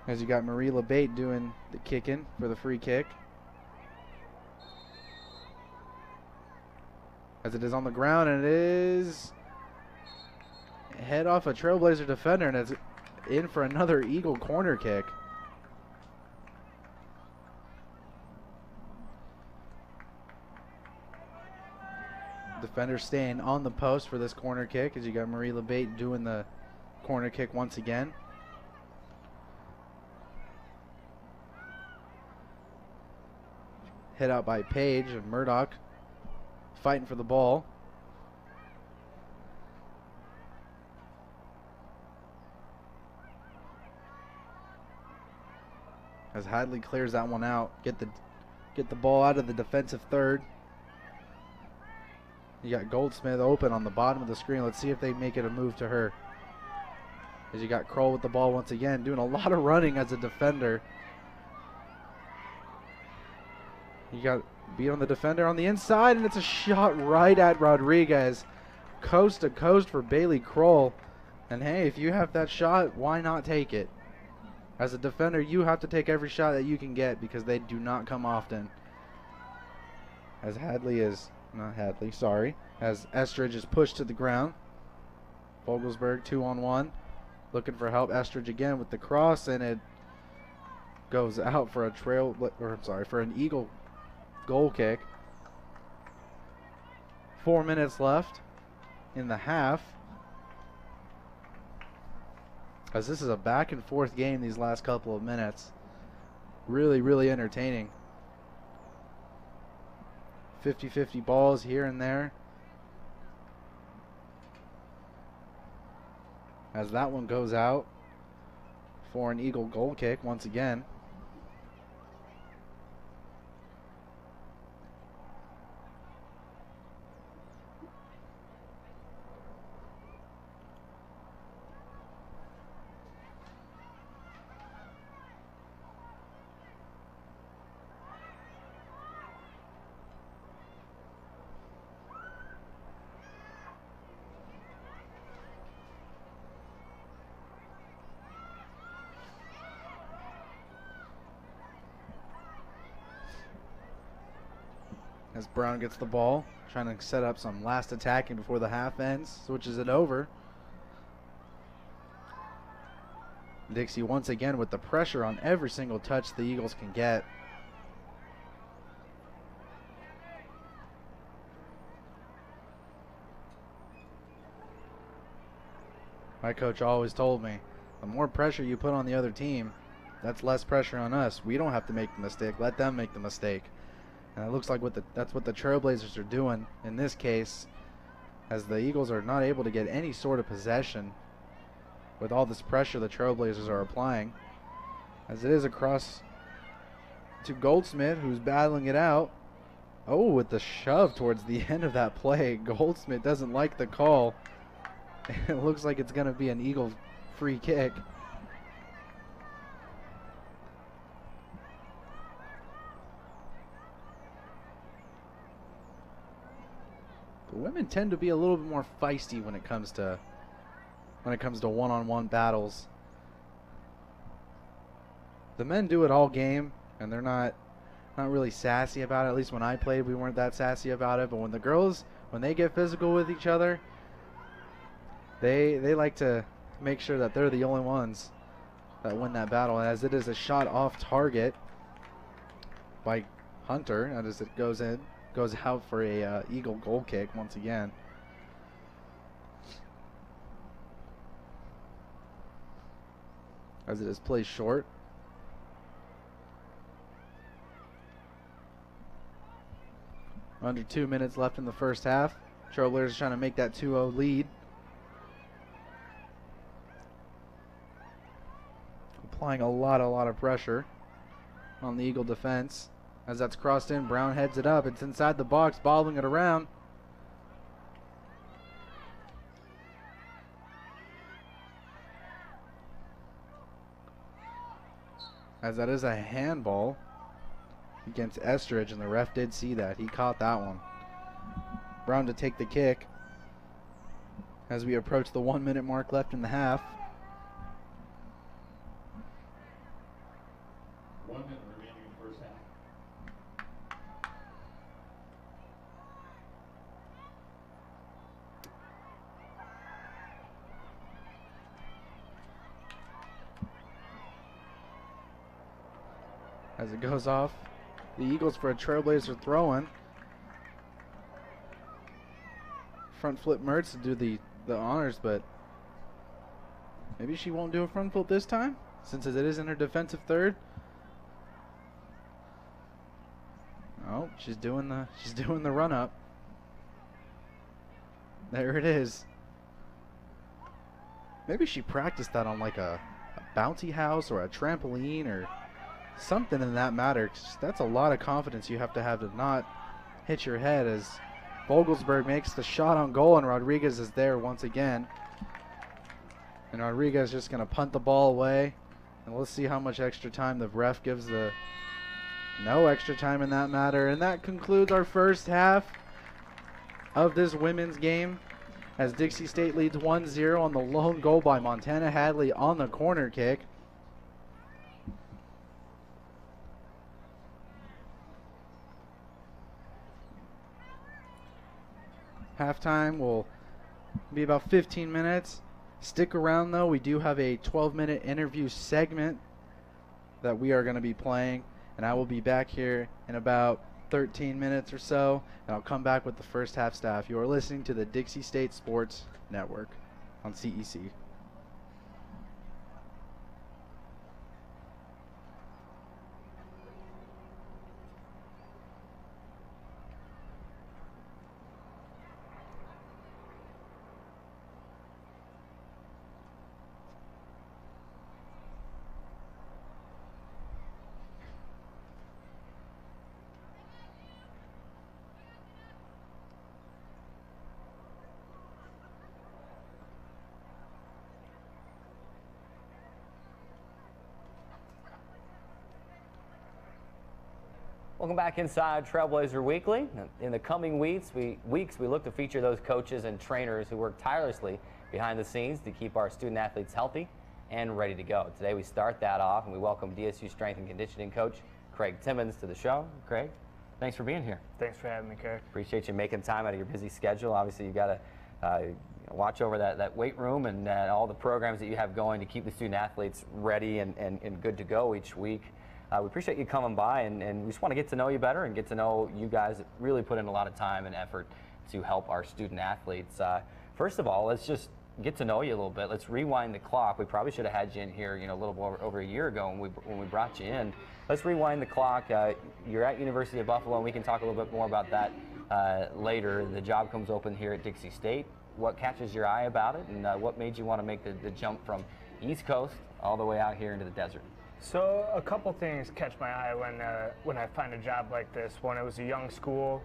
As you got Marie LeBate doing the kicking for the free kick. As it is on the ground, and it is head off a Trailblazer defender, and it's in for another Eagle corner kick. Defender staying on the post for this corner kick, as you got Marie LeBate doing the corner kick once again. Hit out by Page, and Murdoch fighting for the ball. As Hadley clears that one out, get the ball out of the defensive third. You got Goldsmith open on the bottom of the screen. Let's see if they make it a move to her. As you got Kroll with the ball once again, doing a lot of running as a defender. You got beat on the defender on the inside, and it's a shot right at Rodriguez. Coast to coast for Bailey Kroll. And hey, if you have that shot, why not take it? As a defender, you have to take every shot that you can get because they do not come often. As as Estridge is pushed to the ground. Vogelsberg 2-on-1, looking for help. Estridge again with the cross, and it goes out for for an Eagle goal kick. 4 minutes left in the half. As this is a back and forth game these last couple of minutes. Really, really entertaining. 50-50 balls here and there. As that one goes out for an Eagle goal kick once again. As Brown gets the ball, trying to set up some last attacking before the half ends, switches it over. Dixie once again with the pressure on every single touch the Eagles can get. My coach always told me, the more pressure you put on the other team, that's less pressure on us. We don't have to make the mistake. Let them make the mistake. And it looks like that's what the Trailblazers are doing in this case, as the Eagles are not able to get any sort of possession with all this pressure the Trailblazers are applying. As it is across to Goldsmith, who's battling it out. Oh, with the shove towards the end of that play. Goldsmith doesn't like the call. It looks like it's going to be an Eagle free kick. The women tend to be a little bit more feisty when it comes to one-on-one battles. The men do it all game, and they're not really sassy about it. At least when I played, we weren't that sassy about it. But when the girls, when they get physical with each other, they like to make sure that they're the only ones that win that battle. As it is a shot off target by Hunter, and as it goes out for a Eagle goal kick once again. As it is played short. Under 2 minutes left in the first half. Trailblazers trying to make that 2-0 lead. Applying a lot of pressure on the Eagle defense. As that's crossed in, Brown heads it up. It's inside the box, bobbling it around. As that is a handball against Estridge, and the ref did see that. He caught that one. Brown to take the kick as we approach the 1 minute mark left in the half. 1 minute remaining in the first half. As it goes off, the Eagles for a Trailblazer throw-in. Front flip Mertz to do the honors, but maybe she won't do a front flip this time, since it is in her defensive third. Oh, she's doing the run up. There it is. Maybe she practiced that on like a bouncy house or a trampoline or something in that matter. That's a lot of confidence you have to not hit your head, as Vogelsberg makes the shot on goal, and Rodriguez is there once again. And Rodriguez just going to punt the ball away. And let's see how much extra time the ref gives. No extra time in that matter. And that concludes our first half of this women's game, as Dixie State leads 1-0 on the lone goal by Montana Hadley on the corner kick. Halftime will be about 15 minutes. Stick around though, we do have a 12-minute interview segment that we are going to be playing, and I will be back here in about 13 minutes or so, and I'll come back with the first half staff. You are listening to the Dixie State Sports Network on CEC. Welcome back inside Trailblazer Weekly. In the coming weeks, we look to feature those coaches and trainers who work tirelessly behind the scenes to keep our student athletes healthy and ready to go. Today we start that off, and we welcome DSU strength and conditioning coach Craig Timmons to the show. Craig, thanks for being here. Thanks for having me, Craig. Appreciate you making time out of your busy schedule. Obviously, you got to watch over that weight room and all the programs that you have going to keep the student athletes ready and good to go each week. We appreciate you coming by, and we just want to get to know you better and get to know you guys that really put in a lot of time and effort to help our student athletes. First of all, let's just get to know you a little bit. Let's rewind the clock. We probably should have had you in here, a little over a year ago when we brought you in. Let's rewind the clock. You're at University of Buffalo, and we can talk a little bit more about that later. The job comes open here at Dixie State. What catches your eye about it, and what made you want to make the jump from East Coast all the way out here into the desert? So a couple things catch my eye when I find a job like this. One, it was a young school.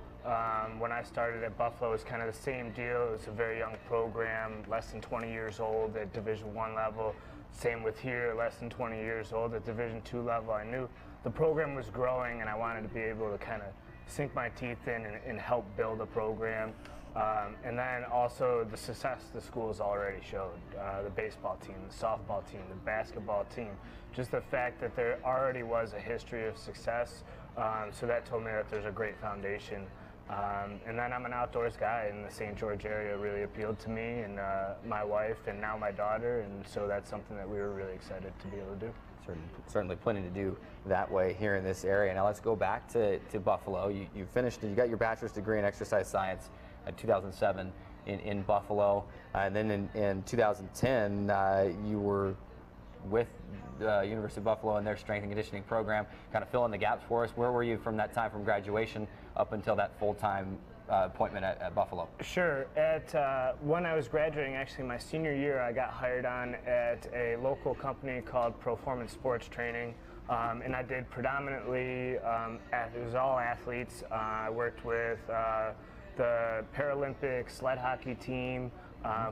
When I started at Buffalo, it was kind of the same deal. It was a very young program, less than 20 years old at Division I level. Same with here, less than 20 years old at Division II level. I knew the program was growing, and I wanted to be able to kind of sink my teeth in and help build a program. And then also the success the school has already showed, the baseball team, the softball team, the basketball team, just the fact that there already was a history of success. So that told me that there's a great foundation. And then I'm an outdoors guy, and the St. George area really appealed to me and my wife and now my daughter, and so that's something that we were really excited to be able to do. Certainly plenty to do that way here in this area. Now let's go back to Buffalo. You got your bachelor's degree in exercise science in 2007 in Buffalo, and then in 2010 you were with University of Buffalo and their strength and conditioning program. Kind of fill in the gaps for us. Where were you from that time, from graduation up until that full-time appointment at Buffalo? Sure. When I was graduating, actually my senior year, I got hired on at a local company called Performance Sports Training, and I did predominantly, it was all athletes. I worked with the Paralympic sled hockey team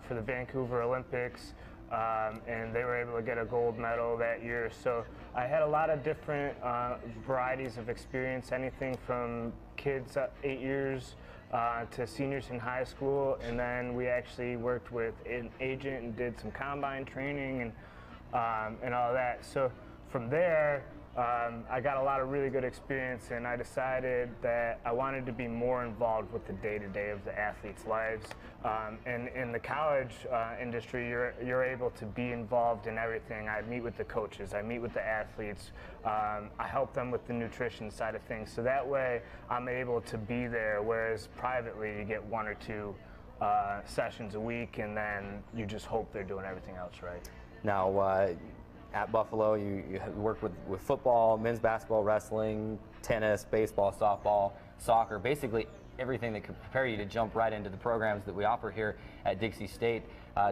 for the Vancouver Olympics, and they were able to get a gold medal that year. So I had a lot of different varieties of experience, anything from kids 8 years to seniors in high school, and then we actually worked with an agent and did some combine training and all that. So from there, I got a lot of really good experience, and I decided that I wanted to be more involved with the day-to-day of the athletes' lives. And in the college industry, you're able to be involved in everything. I meet with the coaches, I meet with the athletes, I help them with the nutrition side of things. So that way, I'm able to be there, whereas privately, you get 1 or 2 sessions a week, and then you just hope they're doing everything else right. Now, at Buffalo, you work with football, men's basketball, wrestling, tennis, baseball, softball, soccer, basically everything that could prepare you to jump right into the programs that we offer here at Dixie State.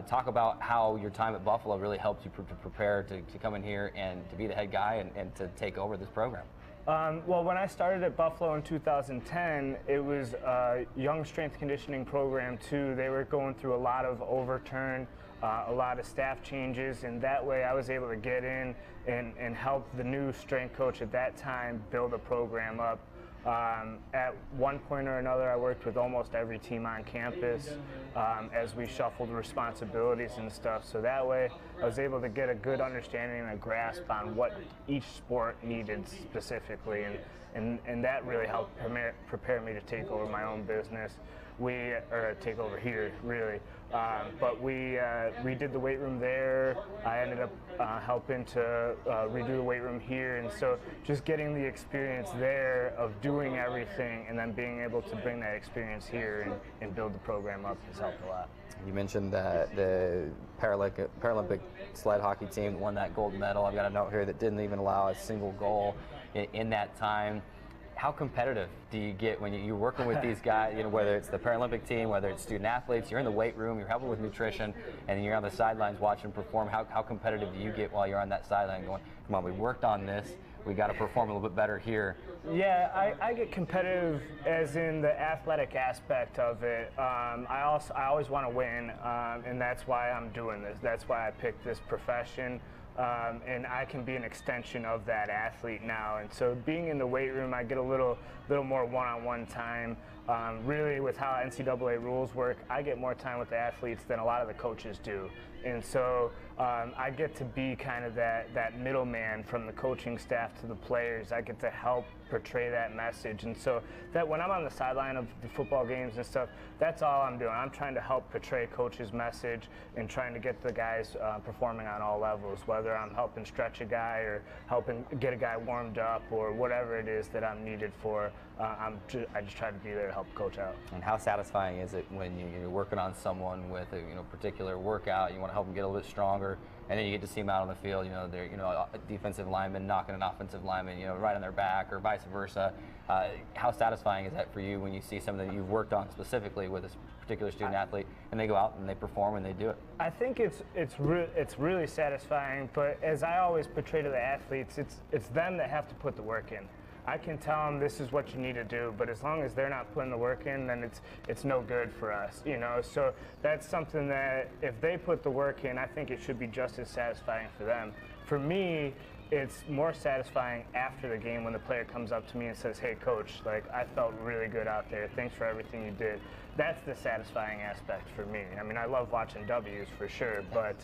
Talk about how your time at Buffalo really helped you to prepare to come in here and to be the head guy and to take over this program. Well, when I started at Buffalo in 2010, it was a young strength conditioning program too. They were going through a lot of overturn, a lot of staff changes, and that way I was able to get in and help the new strength coach at that time build a program up. At one point or another, I worked with almost every team on campus as we shuffled responsibilities and stuff. So that way, I was able to get a good understanding and a grasp on what each sport needed specifically, and that really helped prepare me to take over my own business. Or take over here, really. But we redid the weight room there. I ended up helping to redo the weight room here, and so just getting the experience there of doing everything and then being able to bring that experience here and build the program up has helped a lot. You mentioned the Paralympic sled hockey team that won that gold medal. I've got a note here that didn't even allow a single goal in that time. How competitive do you get when you're working with these guys, whether it's the Paralympic team, whether it's student athletes, you're in the weight room, you're helping with nutrition, and then you're on the sidelines watching them perform. How competitive do you get while you're on that sideline going, come on, we worked on this, we got to perform a little bit better here? Yeah, I get competitive as in the athletic aspect of it. I always want to win, and that's why I'm doing this. That's why I picked this profession. And I can be an extension of that athlete now. And so being in the weight room, I get a little more one-on-one time. Really, with how NCAA rules work, I get more time with the athletes than a lot of the coaches do. And so I get to be kind of that middleman from the coaching staff to the players. I get to help portray that message. And so that when I'm on the sideline of the football games and stuff, that's all I'm doing. I'm trying to help portray coach's message and trying to get the guys performing on all levels, whether I'm helping stretch a guy or helping get a guy warmed up or whatever it is that I'm needed for. I just try to be there to help coach out. And how satisfying is it when you're working on someone with a particular workout, you want to help them get a little bit stronger, and then you get to see them out on the field, they're a defensive lineman knocking an offensive lineman, right on their back or vice versa. How satisfying is that for you when you see something that you've worked on specifically with a particular student athlete, and they go out and they perform and they do it? I think it's really satisfying, but as I always portray to the athletes, it's them that have to put the work in. I can tell them this is what you need to do, but as long as they're not putting the work in, then it's no good for us, So that's something that if they put the work in, I think it should be just as satisfying for them. For me, it's more satisfying after the game when the player comes up to me and says, "Hey, coach, I felt really good out there. Thanks for everything you did." That's the satisfying aspect for me. I mean, I love watching W's for sure, but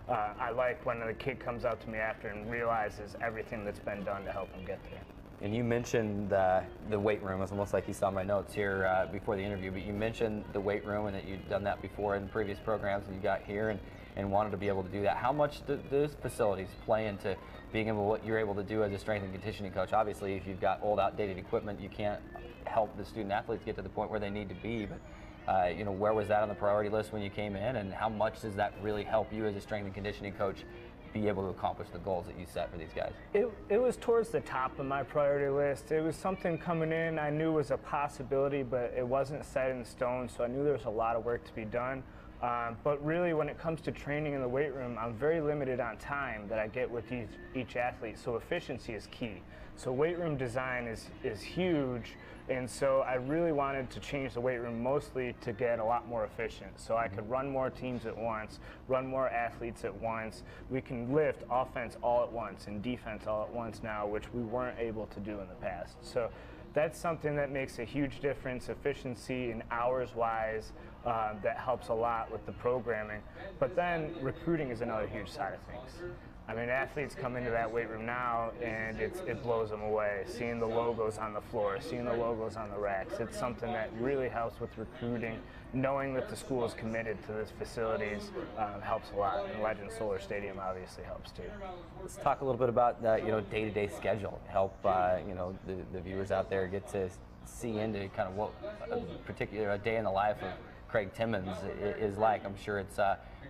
I like when the kid comes up to me after and realizes everything that's been done to help him get there. And you mentioned the weight room. It's almost like you saw my notes here before the interview, but you mentioned the weight room and that you'd done that before in previous programs and you got here and wanted to be able to do that. How much do those facilities play into being able what you're able to do as a strength and conditioning coach? Obviously, if you've got old, outdated equipment, you can't help the student athletes get to the point where they need to be. But where was that on the priority list when you came in, and how much does that really help you as a strength and conditioning coach be able to accomplish the goals that you set for these guys? It was towards the top of my priority list. It was something coming in I knew was a possibility, but it wasn't set in stone, so I knew there was a lot of work to be done. But really, when it comes to training in the weight room, I'm very limited on time that I get with each athlete, so efficiency is key. So weight room design is huge, and so I really wanted to change the weight room mostly to get a lot more efficient, so I could run more teams at once, run more athletes at once. We can lift offense all at once and defense all at once now, which we weren't able to do in the past. So that's something that makes a huge difference, efficiency and hours-wise, that helps a lot with the programming. But then recruiting is another huge side of things. I mean, athletes come into that weight room now and it blows them away. Seeing the logos on the floor, seeing the logos on the racks, it's something that really helps with recruiting. Knowing that the school is committed to these facilities helps a lot. And Legend Solar Stadium obviously helps too. Let's talk a little bit about day-to-day schedule. Help the viewers out there get to see into kind of what a particular day in the life of Craig Timmons is like. I'm sure it's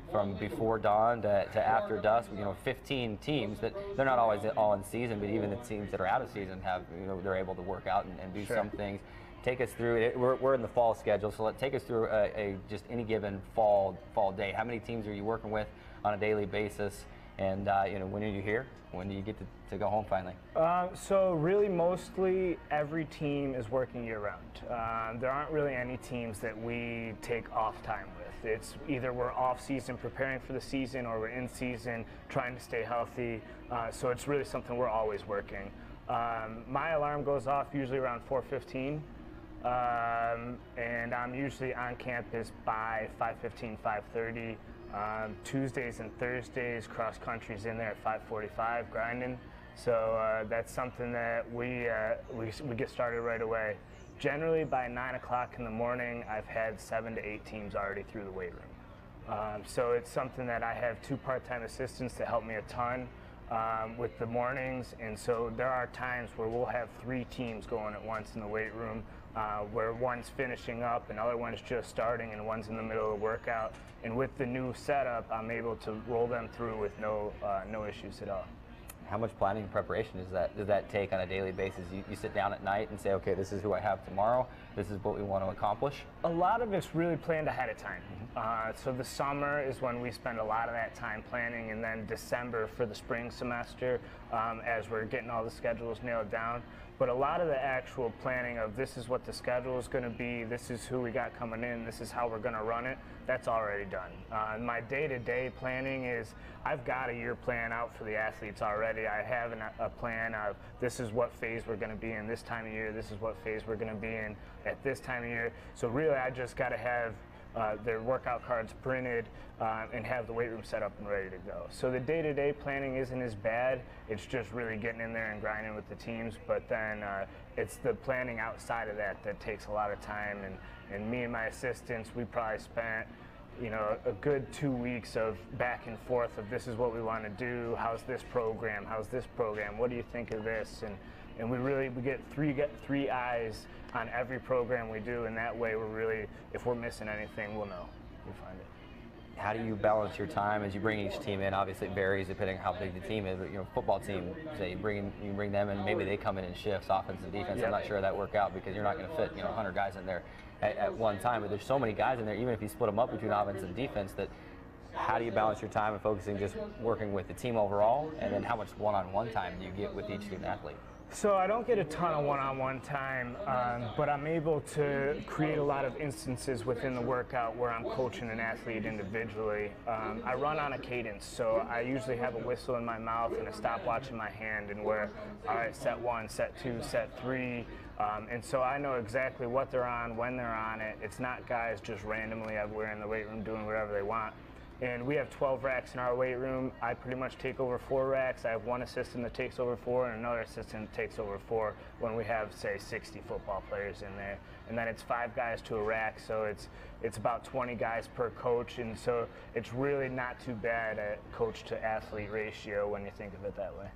from before dawn to after dusk. 15 teams that they're not always all in season, but even the teams that are out of season have they're able to work out and do some things. Take us through it. We're in the fall schedule, so take us through just any given fall day. How many teams are you working with on a daily basis? And when are you here? When do you get to go home finally? So really mostly every team is working year-round. There aren't really any teams that we take off time with. It's either we're off-season preparing for the season or we're in season trying to stay healthy. So it's really something we're always working. My alarm goes off usually around 4:15. And I'm usually on campus by 5:15, 5:30. Tuesdays and Thursdays, cross country's in there at 5:45, grinding. So that's something that we get started right away. Generally by 9 o'clock in the morning, I've had 7 to 8 teams already through the weight room. So it's something that I have 2 part-time assistants to help me a ton with the mornings. And so there are times where we'll have 3 teams going at once in the weight room. Where one's finishing up, another one's just starting, and one's in the middle of the workout. And with the new setup, I'm able to roll them through with no issues at all. How much planning and preparation does that take on a daily basis? You sit down at night and say, okay, this is who I have tomorrow. This is what we want to accomplish. A lot of it's really planned ahead of time. So the summer is when we spend a lot of that time planning, and then December for the spring semester as we're getting all the schedules nailed down. But a lot of the actual planning of this is what the schedule is going to be, this is who we got coming in, this is how we're going to run it, that's already done. My day-to-day planning is I've got a year plan out for the athletes already. I have a plan of this is what phase we're going to be in this time of year, this is what phase we're going to be in at this time of year. So really I just got to have their workout cards printed and have the weight room set up and ready to go. So the day-to-day planning isn't as bad. It's just really getting in there and grinding with the teams. But then it's the planning outside of that that takes a lot of time. And me and my assistants, we probably spent a good 2 weeks of back and forth of this is what we want to do. How's this program? How's this program? What do you think of this? And we get three eyes on every program we do, and that way we're really, if we're missing anything, we'll know. We'll find it. How do you balance your time as you bring each team in? Obviously it varies depending on how big the team is, but football team, say you bring them in, maybe they come in shifts, offense and defense. Yep. I'm not sure that work out because you're not going to fit 100 guys in there at one time, but there's so many guys in there, even if you split them up between offense and defense, that how do you balance your time and focusing just working with the team overall, and then how much one-on-one time do you get with each student athlete? So I don't get a ton of one-on-one time, but I'm able to create a lot of instances within the workout where I'm coaching an athlete individually. I run on a cadence, so I usually have a whistle in my mouth and a stopwatch in my hand, and where, all right, set 1, set 2, set 3, and so I know exactly what they're on, when they're on it. It's not guys just randomly everywhere in the weight room doing whatever they want. And we have 12 racks in our weight room. I pretty much take over 4 racks. I have one assistant that takes over 4 and another assistant that takes over 4 when we have, say, 60 football players in there. And then it's 5 guys to a rack, so it's about 20 guys per coach. And so it's really not too bad at coach to athlete ratio when you think of it that way.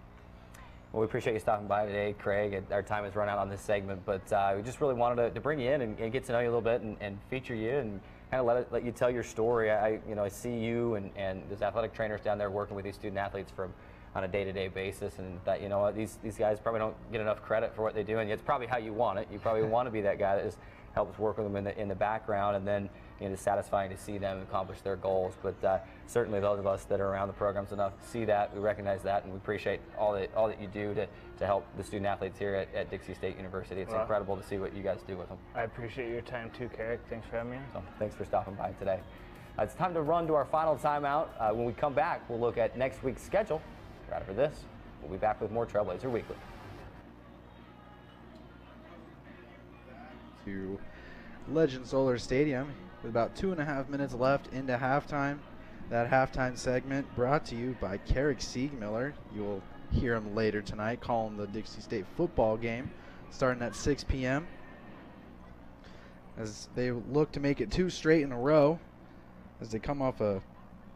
Well, we appreciate you stopping by today, Craig. Our time has run out on this segment, but we just really wanted to bring you in and get to know you a little bit and feature you and kind of let you tell your story. I see you and there's athletic trainers down there working with these student athletes on a day-to-day basis, and that these guys probably don't get enough credit for what they do, and it's probably how you want it. You probably want to be that guy that just helps work with them in the background, and then it's satisfying to see them accomplish their goals. But certainly those of us that are around the programs enough see that, we recognize that, and we appreciate all that you do to help the student athletes here at Dixie State University. It's incredible to see what you guys do with them. I appreciate your time too, Carrick. Thanks for having me. So, thanks for stopping by today. It's time to run to our final timeout. When we come back, we'll look at next week's schedule. Right after this, we'll be back with more Trailblazer Weekly. To Legend Solar Stadium with about 2.5 minutes left into halftime. That halftime segment brought to you by Carrick Siegmiller. You will hear him later tonight calling the Dixie State football game starting at 6 p.m. as they look to make it 2 straight in a row as they come off a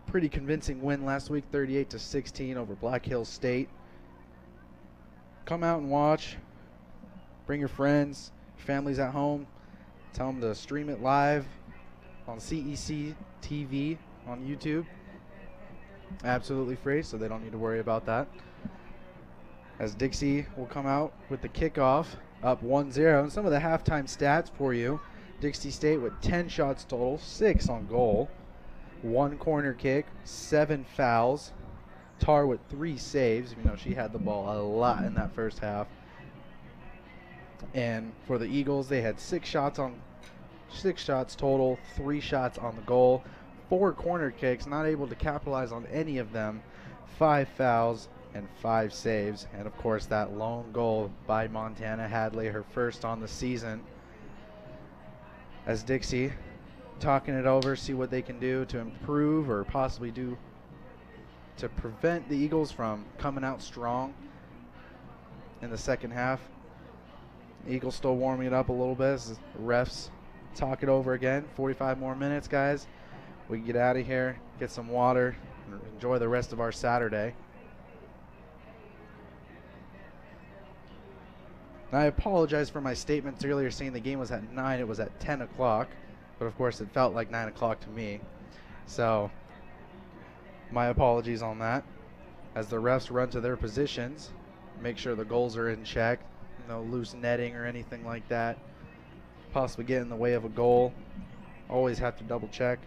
pretty convincing win last week, 38-16 over Black Hills State. Come out and watch. Bring your friends, families at home. Tell them to stream it live on CEC TV on YouTube. Absolutely free, so they don't need to worry about that. As Dixie will come out with the kickoff, up 1-0. And some of the halftime stats for you. Dixie State with 10 shots total, 6 on goal. 1 corner kick, 7 fouls, Tar with 3 saves, even though she had the ball a lot in that first half. And for the Eagles, they had 6 shots total, 3 shots on the goal, 4 corner kicks, not able to capitalize on any of them, 5 fouls and 5 saves. And of course that lone goal by Montana Hadley, her first on the season. As Dixie talking it over, see what they can do to improve or possibly do to prevent the Eagles from coming out strong in the second half. Eagles still warming it up a little bit as the refs talk it over again. 45 more minutes, guys. We can get out of here, get some water, and enjoy the rest of our Saturday. And I apologize for my statements earlier saying the game was at 9. It was at 10 o'clock. But of course it felt like 9 o'clock to me. So my apologies on that. As the refs run to their positions, make sure the goals are in check. No loose netting or anything like that. Possibly get in the way of a goal. Always have to double check.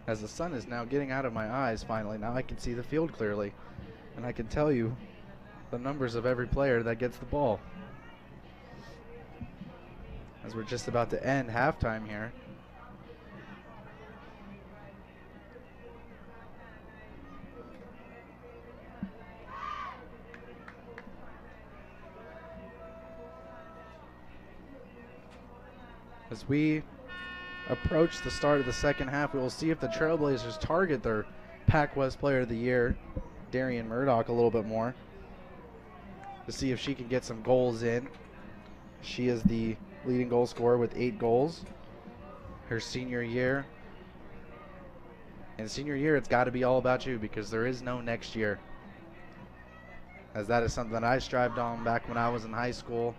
As the sun is now getting out of my eyes finally, now I can see the field clearly. And I can tell you the numbers of every player that gets the ball. As we're just about to end halftime here. As we approach the start of the second half, we will see if the Trailblazers target their Pac-West Player of the Year, Darian Murdoch, a little bit more to see if she can get some goals in. She is the leading goal scorer with 8 goals her senior year. And senior year, it's got to be all about you because there is no next year. As that is something that I strived on back when I was in high school.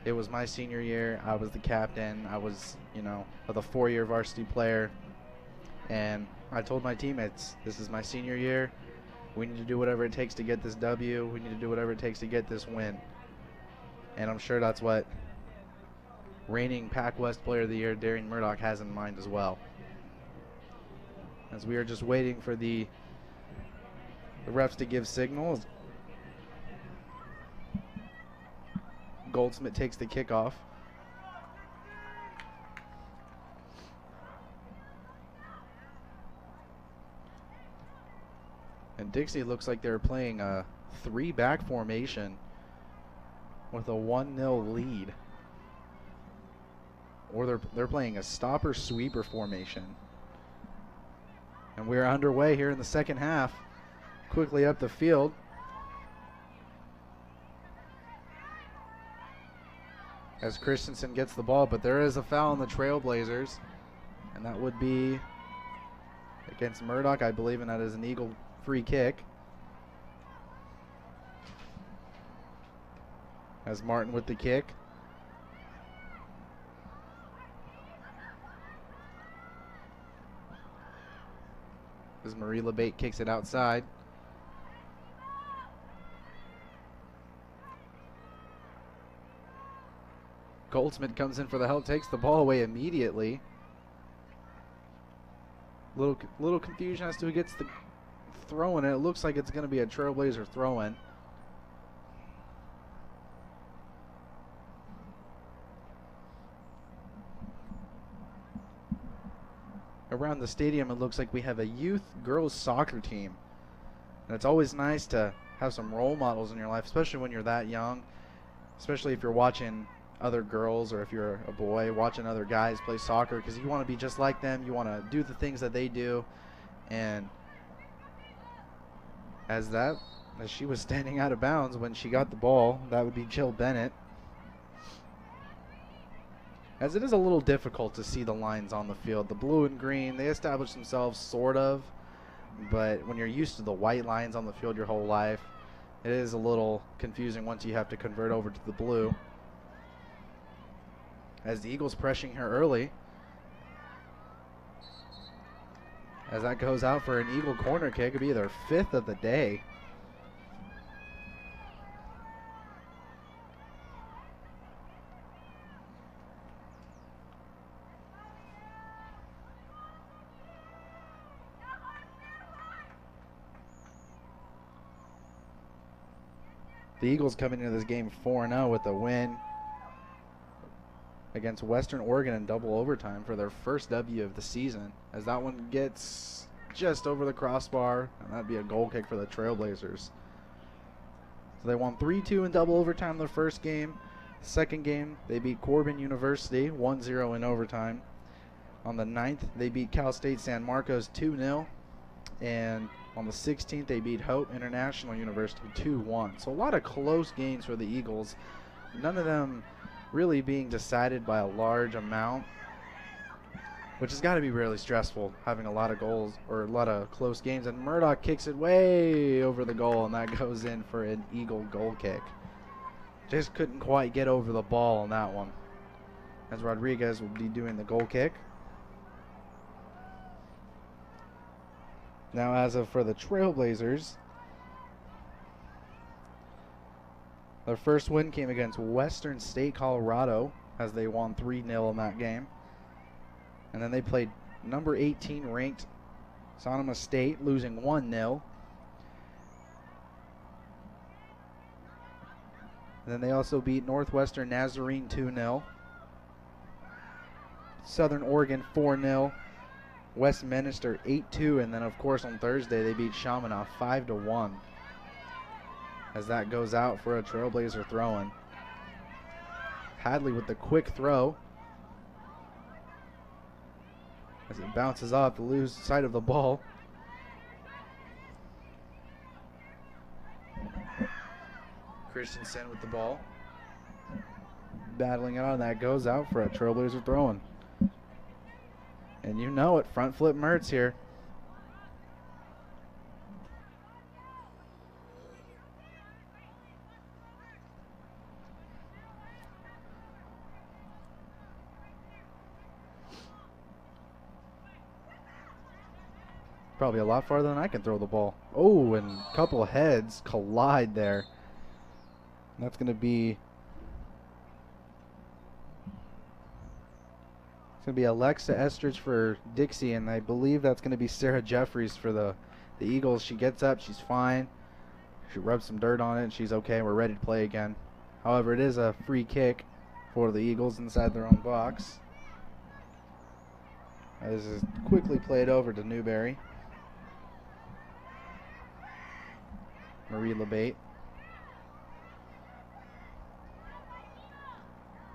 It was my senior year. I was the captain. I was, the 4-year varsity player. And I told my teammates, this is my senior year. We need to do whatever it takes to get this W. We need to do whatever it takes to get this win. And I'm sure that's what reigning Pac-West Player of the Year, Darian Murdoch, has in mind as well. As we are just waiting for the refs to give signals. Goldsmith takes the kickoff. And Dixie looks like they're playing a 3-back formation with a 1-0 lead. Or they're playing a stopper sweeper formation. And we're underway here in the second half. Quickly up the field. As Christensen gets the ball, but there is a foul on the Trailblazers. And that would be against Murdoch, I believe, and that is an Eagle free kick. As Martin with the kick. As Marie LeBate kicks it outside. Goldsmith comes in for the help, takes the ball away immediately. Little confusion as to who gets the throw in. It looks like it's going to be a Trailblazer throw-in. Around the stadium, it looks like we have a youth girls soccer team. And it's always nice to have some role models in your life, especially when you're that young, especially if you're watching other girls or if you're a boy watching other guys play soccer, because you want to be just like them. You want to do the things that they do. And as she was standing out of bounds when she got the ball, that would be Jill Bennett. As it is a little difficult to see the lines on the field. The blue and green, they establish themselves sort of, but when you're used to the white lines on the field your whole life, it is a little confusing once you have to convert over to the blue. As the Eagles pressuring her early. As that goes out for an Eagle corner kick. It'll be their 5th of the day. The Eagles coming into this game 4-0 with a win against Western Oregon in double overtime for their first W of the season, as that one gets just over the crossbar, and that'd be a goal kick for the Trailblazers. So they won 3-2 in double overtime the first game. Second game, they beat Corbin University 1-0 in overtime. On the 9th, they beat Cal State San Marcos 2-0. And on the 16th, they beat Hope International University 2-1. So a lot of close games for the Eagles. None of them really being decided by a large amount, which has got to be really stressful, having a lot of goals or a lot of close games. And Murdoch kicks it way over the goal, and that goes in for an Eagle goal kick. Just couldn't quite get over the ball on that one, as Rodriguez will be doing the goal kick. Now, as of for the Trailblazers, their first win came against Western State Colorado, as they won 3-0 in that game. And then they played number 18 ranked Sonoma State, losing 1-0. And then they also beat Northwestern Nazarene 2-0. Southern Oregon 4-0. Westminster 8-2. And then, of course, on Thursday, they beat Chaminade 5-1. As that goes out for a Trailblazer throw-in. Hadley with the quick throw. As it bounces off the loose side of the ball. Christensen with the ball. Battling it on, that goes out for a Trailblazer throw-in. And you know it, front flip Mertz here. Probably a lot farther than I can throw the ball. Oh, and a couple heads collide there. And that's going to be... It's going to be Alexa Estridge for Dixie, and I believe that's going to be Sarah Jeffries for the Eagles. She gets up, she's fine. She rubs some dirt on it, and she's okay. We're ready to play again. However, it is a free kick for the Eagles inside their own box. This is quickly played over to Newberry. Marie LeBate.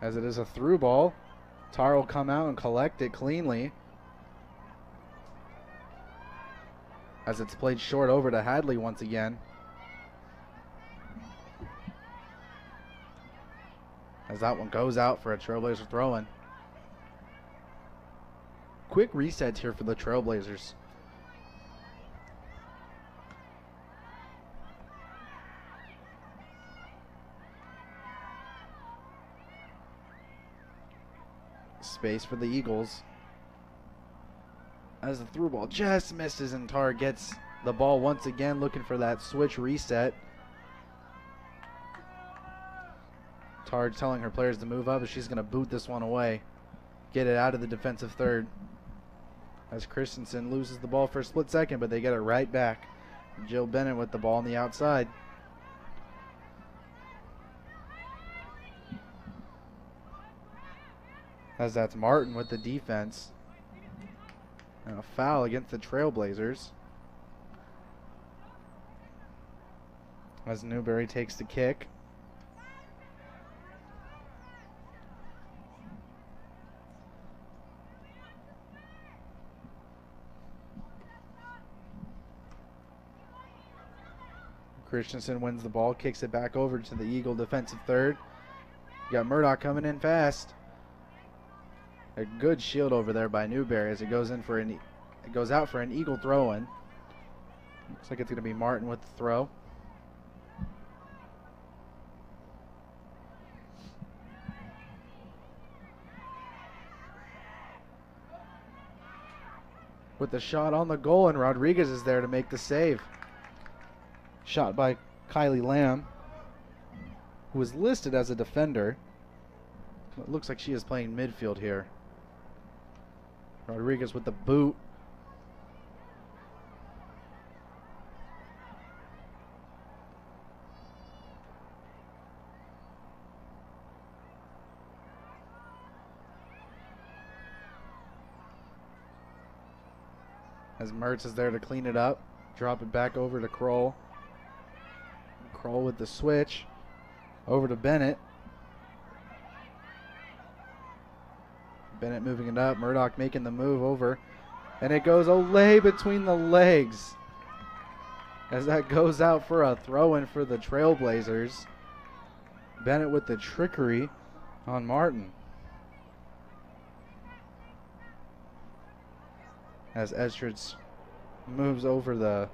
As it is a through ball, Tar will come out and collect it cleanly. As it's played short over to Hadley once again. As that one goes out for a Trailblazer throw-in. Quick resets here for the Trailblazers. Space for the Eagles. As the through ball just misses, and Tar gets the ball once again, looking for that switch reset. Tar telling her players to move up, as she's going to boot this one away. Get it out of the defensive third. As Christensen loses the ball for a split second, but they get it right back. Jill Bennett with the ball on the outside. As that's Martin with the defense. And a foul against the Trailblazers. As Newberry takes the kick. Christensen wins the ball, kicks it back over to the Eagle defensive third. You got Murdoch coming in fast. A good shield over there by Newberry as it goes in for it goes out for an Eagle throw-in. Looks like it's going to be Martin with the throw. With the shot on the goal, and Rodriguez is there to make the save. Shot by Kylie Lamb, who is listed as a defender. It looks like she is playing midfield here. Rodriguez with the boot. as Mertz is there to clean it up. Drop it back over to Kroll. Kroll with the switch. Over to Bennett. Bennett moving it up. Murdoch making the move over. And it goes Olay between the legs. As that goes out for a throw-in for the Trailblazers. Bennett with the trickery on Martin. As Estridge moves over the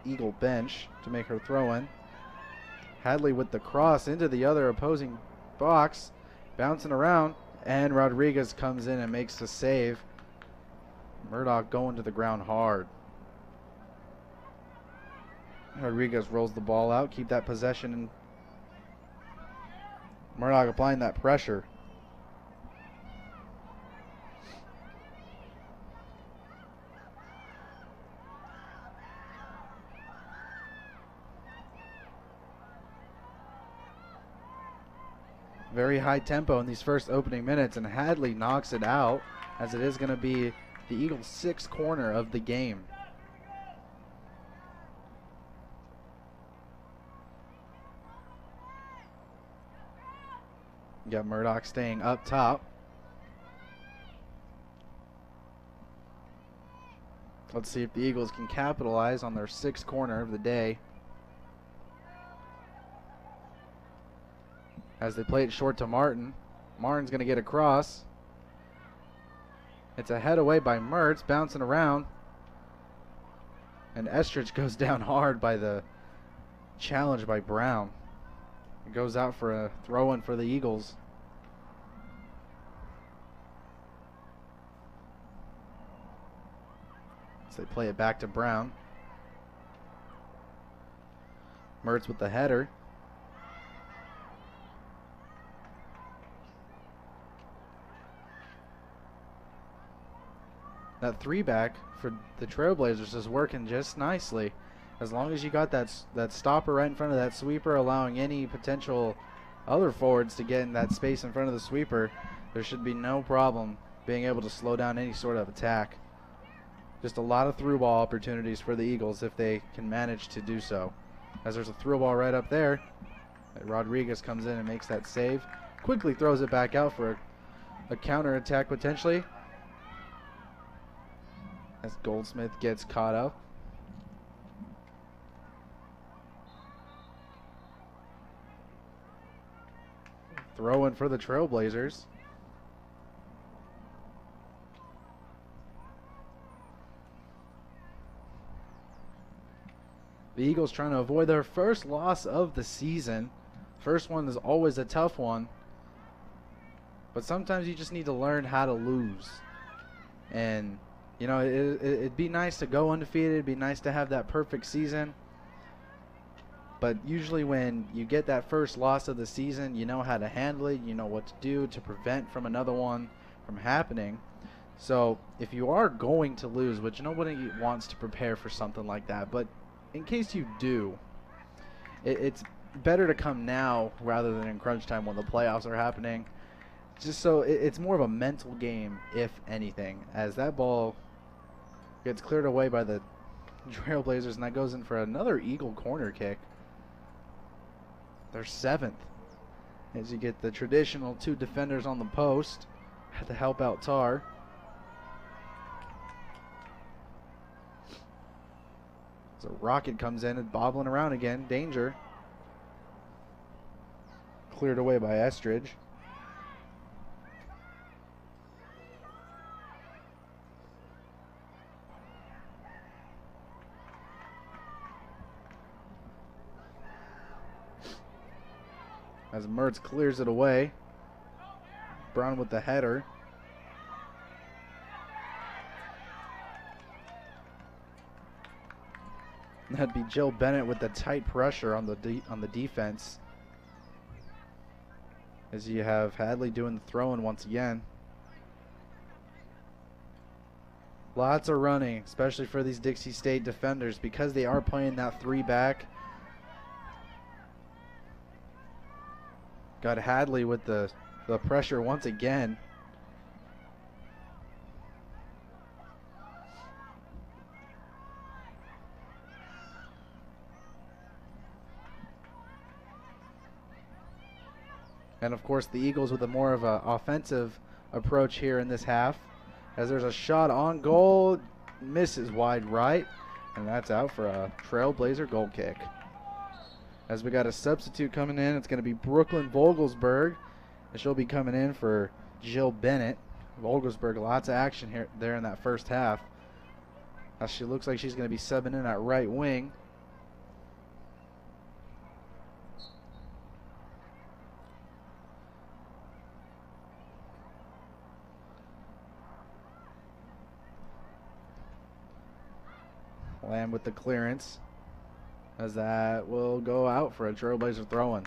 Eagle bench to make her throw-in. Hadley with the cross into the other opposing box. Bouncing around. And Rodriguez comes in and makes the save. Murdoch going to the ground hard. Rodriguez rolls the ball out. Keep that possession. And Murdoch applying that pressure. Very high tempo in these first opening minutes, and Hadley knocks it out, as it is going to be the Eagles' sixth corner of the game. You got Murdoch staying up top. Let's see if the Eagles can capitalize on their sixth corner of the day. As they play it short to Martin. Martin's going to get across. It's a head away by Mertz, bouncing around. And Estridge goes down hard by the challenge by Brown. It goes out for a throw-in for the Eagles. So they play it back to Brown. Mertz with the header. That three-back for the Trailblazers is working just nicely. As long as you got that stopper right in front of that sweeper, allowing any potential other forwards to get in that space in front of the sweeper, there should be no problem being able to slow down any sort of attack. Just a lot of through ball opportunities for the Eagles if they can manage to do so. As there's a through ball right up there, Rodriguez comes in and makes that save. Quickly throws it back out for a counter attack potentially. As Goldsmith gets caught up. Throw in for the Trailblazers. The Eagles trying to avoid their first loss of the season. First one is always a tough one. But sometimes you just need to learn how to lose. And you know, it'd be nice to go undefeated. It'd be nice to have that perfect season. But usually when you get that first loss of the season, you know how to handle it. You know what to do to prevent from another one from happening. So if you are going to lose, which nobody wants to prepare for something like that, but in case you do, it's better to come now rather than in crunch time when the playoffs are happening. Just so it's more of a mental game, if anything, as that ball gets cleared away by the Trailblazers, and that goes in for another Eagle corner kick. Their seventh. As you get the traditional two defenders on the post to help out Tar. So Rocket comes in and bobbling around again. Danger. Cleared away by Estridge. As Mertz clears it away. Brown with the header. That'd be Jill Bennett with the tight pressure on the defense. As you have Hadley doing the throw-in once again. Lots of running, especially for these Dixie State defenders, because they are playing that three-back. Got Hadley with the pressure once again. And of course the Eagles with a more of an offensive approach here in this half, as there's a shot on goal, misses wide right, and that's out for a Trailblazer goal kick. As we got a substitute coming in, it's going to be Brooklyn Vogelsberg, and she'll be coming in for Jill Bennett. Vogelsberg, lots of action here there in that first half. As she looks like she's going to be subbing in at right wing. Lamb with the clearance, as that will go out for a Trailblazer throw-in.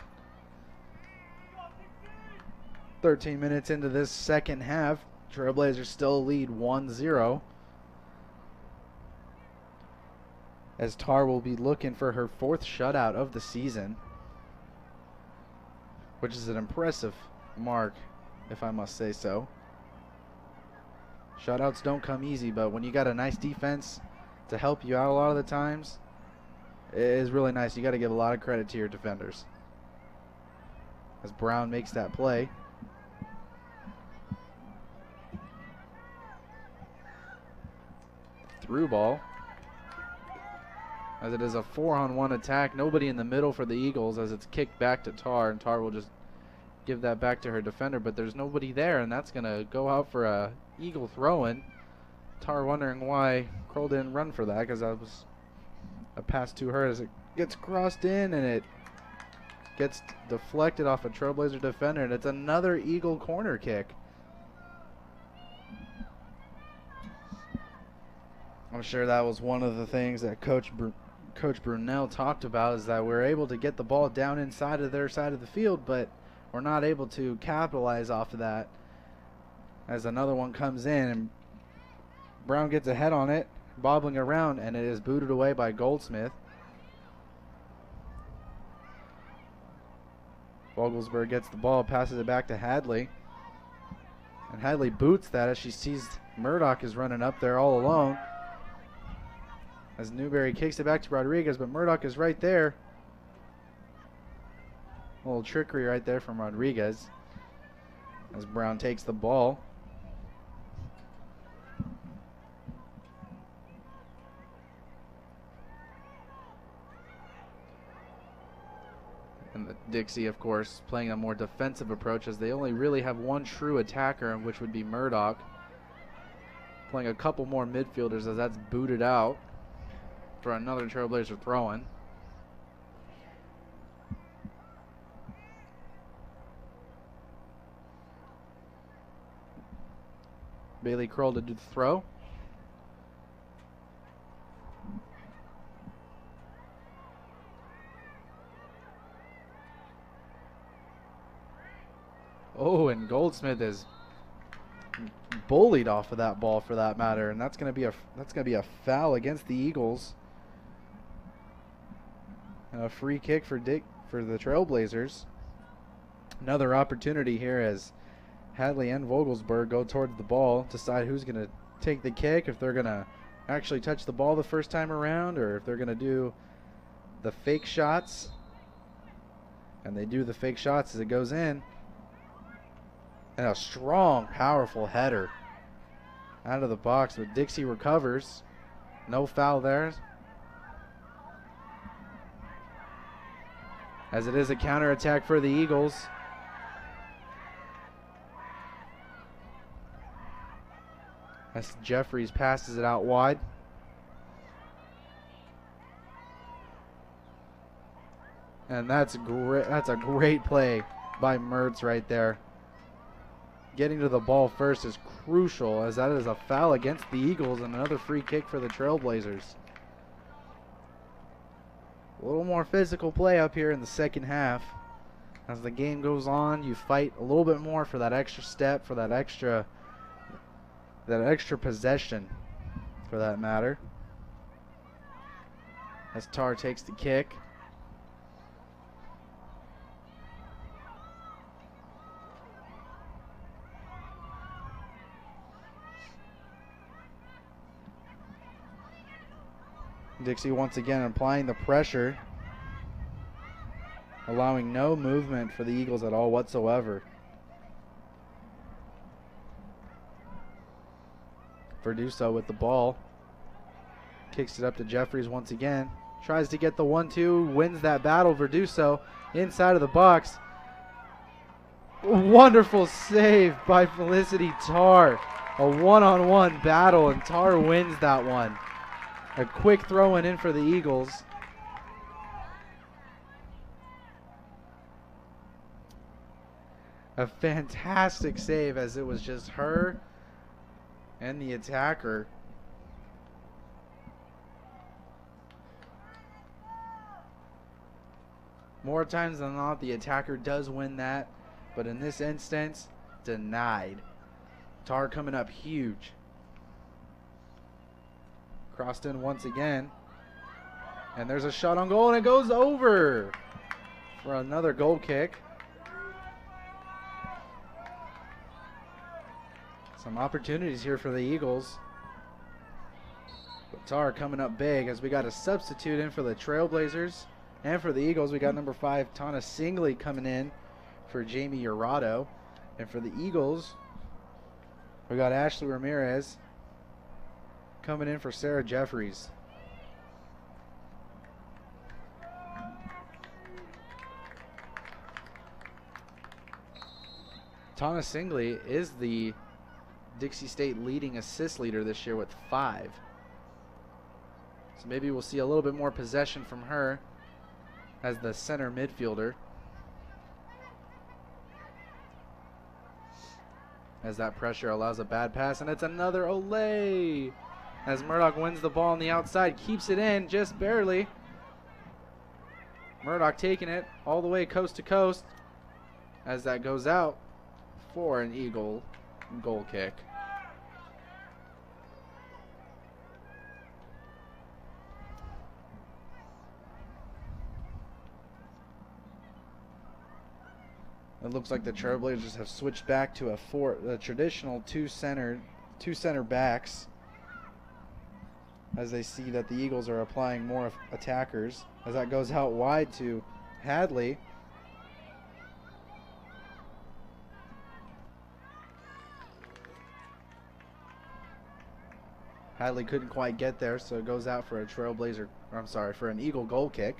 13 minutes into this second half, Trailblazers still lead 1-0. As Tar will be looking for her 4th shutout of the season, which is an impressive mark, if I must say so. Shutouts don't come easy, but when you got a nice defense to help you out a lot of the times, it is really nice. You got to give a lot of credit to your defenders. As Brown makes that play. Through ball. As it is a 4-on-1 attack. Nobody in the middle for the Eagles, as it's kicked back to Tar, and Tar will just give that back to her defender, but there's nobody there, and that's going to go out for a Eagle throw-in. Tar wondering why Kroll didn't run for that, because that was a pass to her as it gets crossed in, and it gets deflected off a Trailblazer defender, and it's another Eagle corner kick. I'm sure that was one of the things that Coach Brunel talked about, is that we're able to get the ball down inside of their side of the field, but we're not able to capitalize off of that. As another one comes in, and Brown gets a head on it, bobbling around, and it is booted away by Goldsmith. Vogelsberg gets the ball, passes it back to Hadley. And Hadley boots that as she sees Murdoch is running up there all alone. As Newberry kicks it back to Rodriguez, but Murdoch is right there. A little trickery right there from Rodriguez. As Brown takes the ball. And the Dixie, of course, playing a more defensive approach, as they only really have one true attacker, which would be Murdoch. Playing a couple more midfielders, as that's booted out for another Trailblazer throw-in. Bailey Kroll to do the throw. Oh, and Goldsmith is bullied off of that ball, for that matter, and that's going to be a foul against the Eagles. And a free kick for the Trailblazers. Another opportunity here as Hadley and Vogelsberg go towards the ball, decide who's going to take the kick, if they're going to actually touch the ball the first time around, or if they're going to do the fake shots. And they do the fake shots as it goes in. And a strong, powerful header out of the box, but Dixie recovers. No foul there. As it is a counterattack for the Eagles. As Jeffries passes it out wide. And that's great. That's a great play by Mertz right there. Getting to the ball first is crucial, as that is a foul against the Eagles and another free kick for the Trailblazers. A little more physical play up here in the second half. As the game goes on, you fight a little bit more for that extra step, for that extra possession, for that matter. As Tar takes the kick. Dixie once again applying the pressure. allowing no movement for the Eagles at all whatsoever. Verduso with the ball. Kicks it up to Jeffries once again. Tries to get the 1-2, wins that battle. Verduso inside of the box. Wonderful save by Felicity Tarr. A one-on-one battle, and Tarr wins that one. A quick throw in for the Eagles. A fantastic save, as it was just her and the attacker. More times than not, the attacker does win that, but in this instance, denied. Tarr coming up huge. Crossed in once again. And there's a shot on goal, and it goes over for another goal kick. Some opportunities here for the Eagles. But Tarr coming up big, as we got a substitute in for the Trailblazers. And for the Eagles, we got number 5, Tana Singley, coming in for Jamie Urado. And for the Eagles, we got Ashley Ramirez coming in for Sarah Jeffries. Tana Singley is the Dixie State leading assist leader this year with 5. So maybe we'll see a little bit more possession from her as the center midfielder. As that pressure allows a bad pass, and it's another Olay. As Murdoch wins the ball on the outside, keeps it in just barely. Murdoch taking it all the way coast to coast, as that goes out for an Eagle goal kick. It looks like the Trailblazers have switched back to a traditional two center backs, as they see that the Eagles are applying more attackers. As that goes out wide to Hadley. Hadley couldn't quite get there, so it goes out for a for an Eagle goal kick.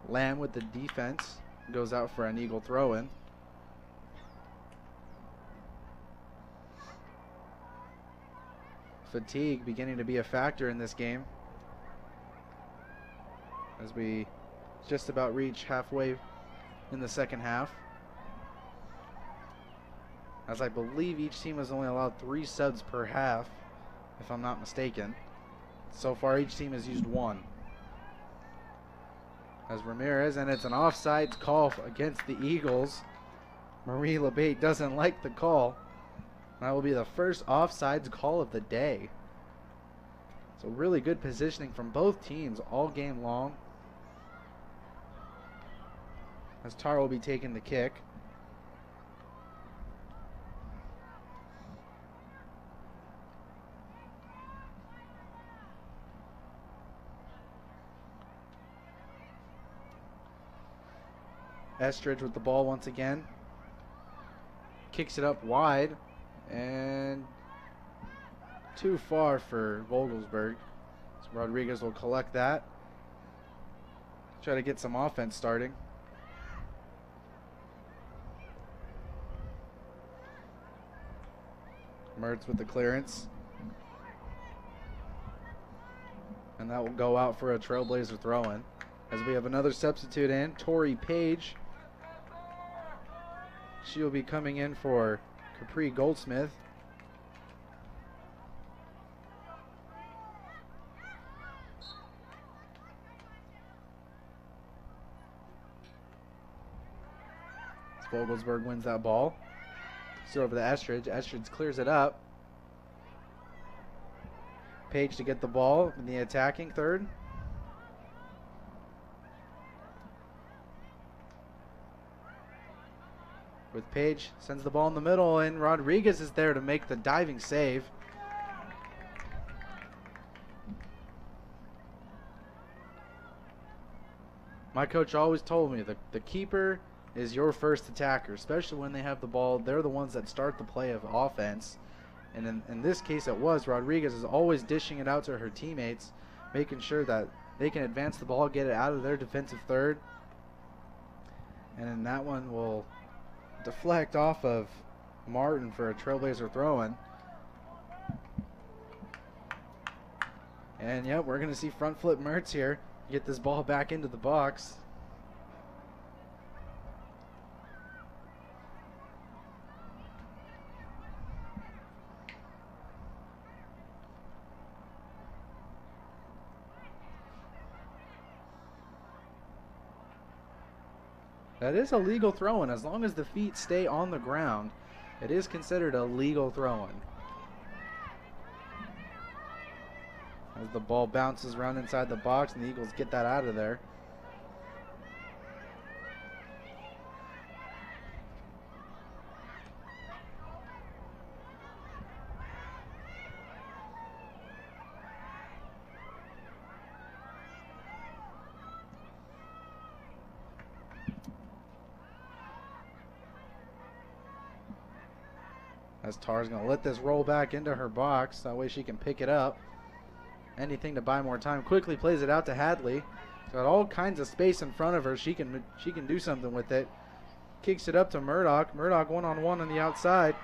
Lamb with the defense goes out for an Eagle throw-in. Fatigue beginning to be a factor in this game, as we just about reach halfway in the second half. As I believe each team has only allowed 3 subs per half, if I'm not mistaken. So far each team has used 1. As Ramirez, and it's an offsides call against the Eagles. Marie LeBate doesn't like the call. That will be the first offsides call of the day. So really good positioning from both teams all game long. As Tarr will be taking the kick. Estridge with the ball once again. Kicks it up wide, and too far for Vogelsberg. So Rodriguez will collect that. Try to get some offense starting. Mertz with the clearance. And that will go out for a Trailblazer throw-in. As we have another substitute in, Tori Page. She will be coming in for Capri Goldsmith. Vogelsberg wins that ball. Still over to Estridge. Estridge clears it up. Page to get the ball in the attacking third. with Page. Sends the ball in the middle, and Rodriguez is there to make the diving save. My coach always told me that the keeper is your first attacker, especially when they have the ball. They're the ones that start the play of offense. And in this case it was. Rodriguez is always dishing it out to her teammates, making sure that they can advance the ball, get it out of their defensive third. And then that one will deflect off of Martin for a Trailblazer throw-in. And yep, we're going to see front flip Mertz here get this ball back into the box. That is a legal throw-in. As long as the feet stay on the ground, it is considered a legal throw-in. As the ball bounces around inside the box and the Eagles get that out of there. As Tar's going to let this roll back into her box. That way she can pick it up. Anything to buy more time. Quickly plays it out to Hadley. Got all kinds of space in front of her. She can do something with it. Kicks it up to Murdoch. Murdoch one-on-one on the outside.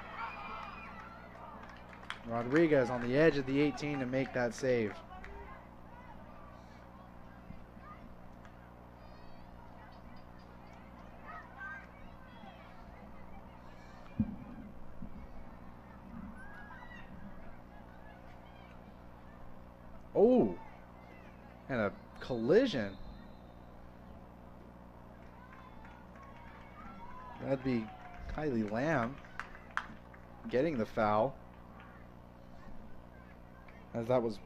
Rodriguez on the edge of the 18 to make that save. Oh, and a collision. That'd be Kylie Lamb getting the foul. As that was,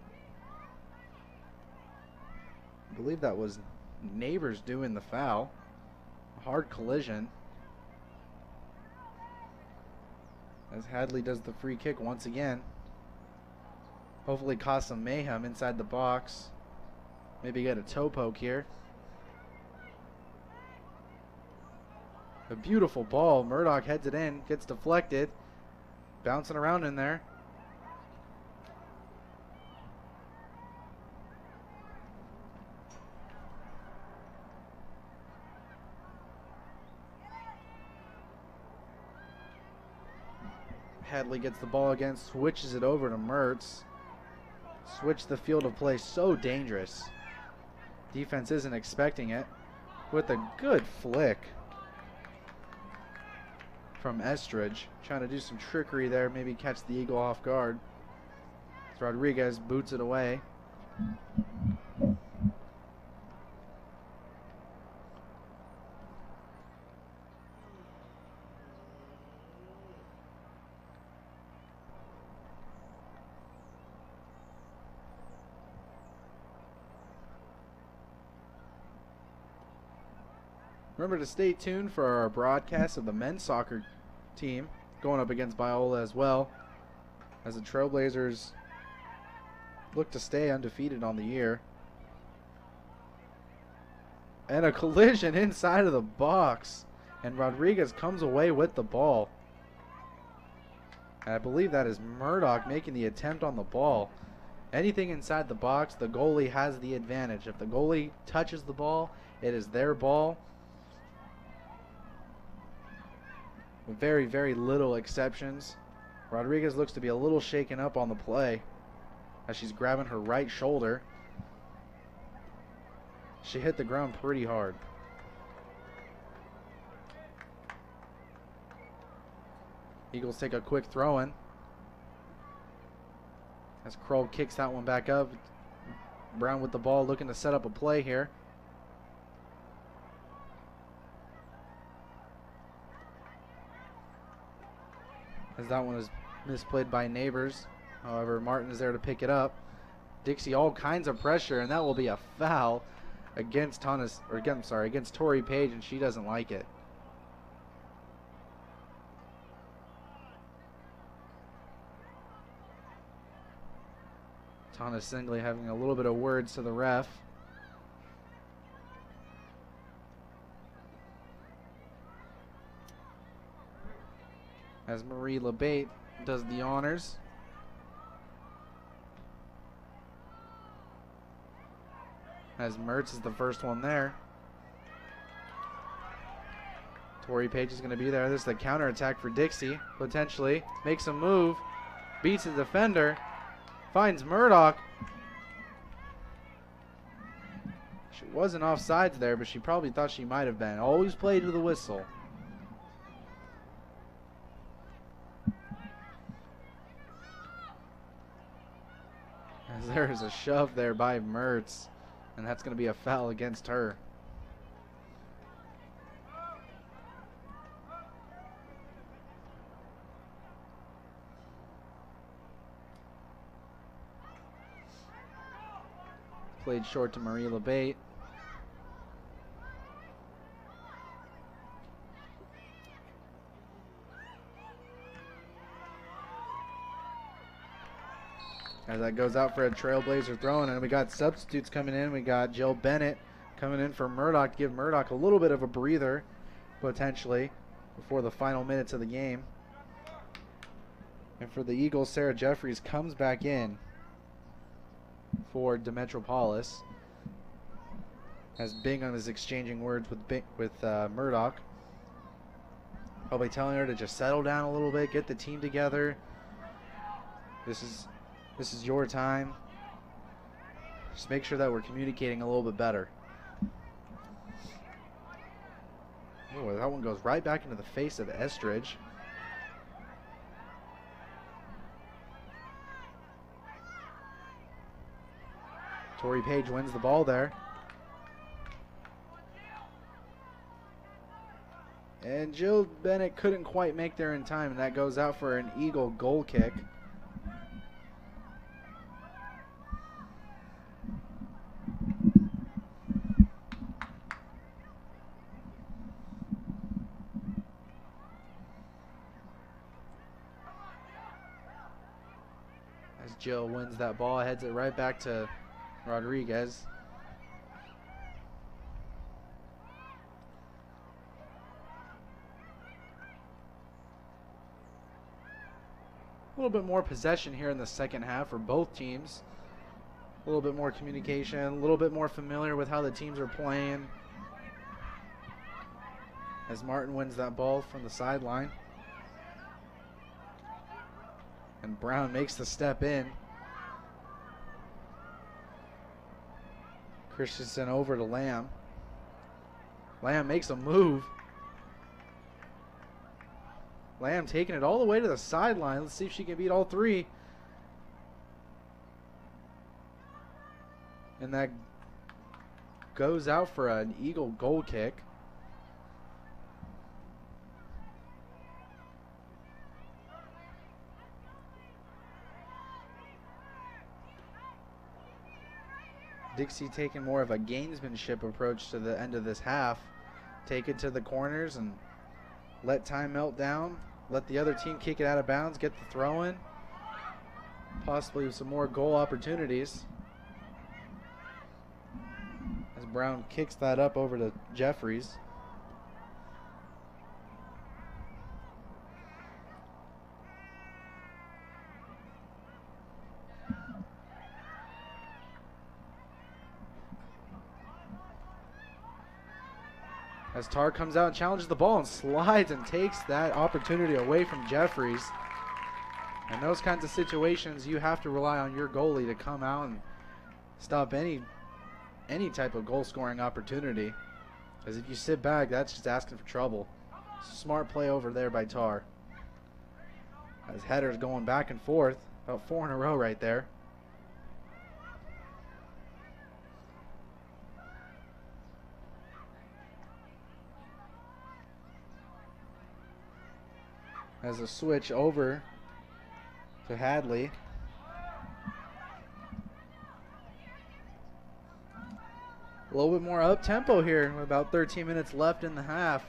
I believe that was Neighbors doing the foul. A hard collision. As Hadley does the free kick once again. Hopefully cause some mayhem inside the box. Maybe get a toe poke here. A beautiful ball. Murdoch heads it in. Gets deflected. Bouncing around in there. Hadley gets the ball again. Switches it over to Mertz. Switch the field of play, so dangerous. Defense isn't expecting it. With a good flick from Estridge. Trying to do some trickery there, maybe catch the Eagle off guard. Rodriguez boots it away. Remember to stay tuned for our broadcast of the men's soccer team going up against Biola as well, as the Trailblazers look to stay undefeated on the year. And a collision inside of the box, and Rodriguez comes away with the ball. And I believe that is Murdoch making the attempt on the ball. Anything inside the box, the goalie has the advantage. If the goalie touches the ball, it is their ball. With very, very little exceptions. Rodriguez looks to be a little shaken up on the play as she's grabbing her right shoulder. She hit the ground pretty hard. Eagles take a quick throw-in. As Kroll kicks that one back up. Brown with the ball looking to set up a play here. As that one is misplayed by Neighbors. However, Martin is there to pick it up. Dixie all kinds of pressure, and that will be a foul against against Tori Page, and she doesn't like it. Tana Singley having a little bit of words to the ref. As Marie LeBate does the honors. As Mertz is the first one there. Tori Page is going to be there. This is the counterattack for Dixie, potentially. Makes a move, beats the defender, finds Murdoch. She wasn't offsides there, but she probably thought she might have been. Always played with a whistle. As there is a shove there by Mertz, and that's going to be a foul against her. Played short to Marie LeBate. As that goes out for a Trailblazer throw, and we got substitutes coming in. We got Jill Bennett coming in for Murdoch to give Murdoch a little bit of a breather, potentially, before the final minutes of the game. And for the Eagles, Sarah Jeffries comes back in for Demetropolis, as Bingham is exchanging words with Murdoch, probably telling her to just settle down a little bit, get the team together. This is your time. Just make sure that we're communicating a little bit better. Oh, that one goes right back into the face of Estridge. Tori Page wins the ball there. And Jill Bennett couldn't quite make there in time, and that goes out for an Eagle goal kick. As Jill wins that ball, heads it right back to Rodriguez. A little bit more possession here in the second half for both teams. A little bit more communication, a little bit more familiar with how the teams are playing. As Martin wins that ball from the sideline. And Brown makes the step in. Christensen over to Lamb. Lamb makes a move. Lamb taking it all the way to the sideline. Let's see if she can beat all three. And that goes out for an Eagle goal kick. Dixie taking more of a gamesmanship approach to the end of this half. Take it to the corners and let time melt down. Let the other team kick it out of bounds, get the throw in. Possibly with some more goal opportunities. As Brown kicks that up over to Jeffries. As Tar comes out and challenges the ball and slides and takes that opportunity away from Jeffries. In those kinds of situations, you have to rely on your goalie to come out and stop any type of goal-scoring opportunity. Because if you sit back, that's just asking for trouble. Smart play over there by Tar. As headers going back and forth, about 4 in a row right there. As a switch over to Hadley. A little bit more up-tempo here with about 13 minutes left in the half.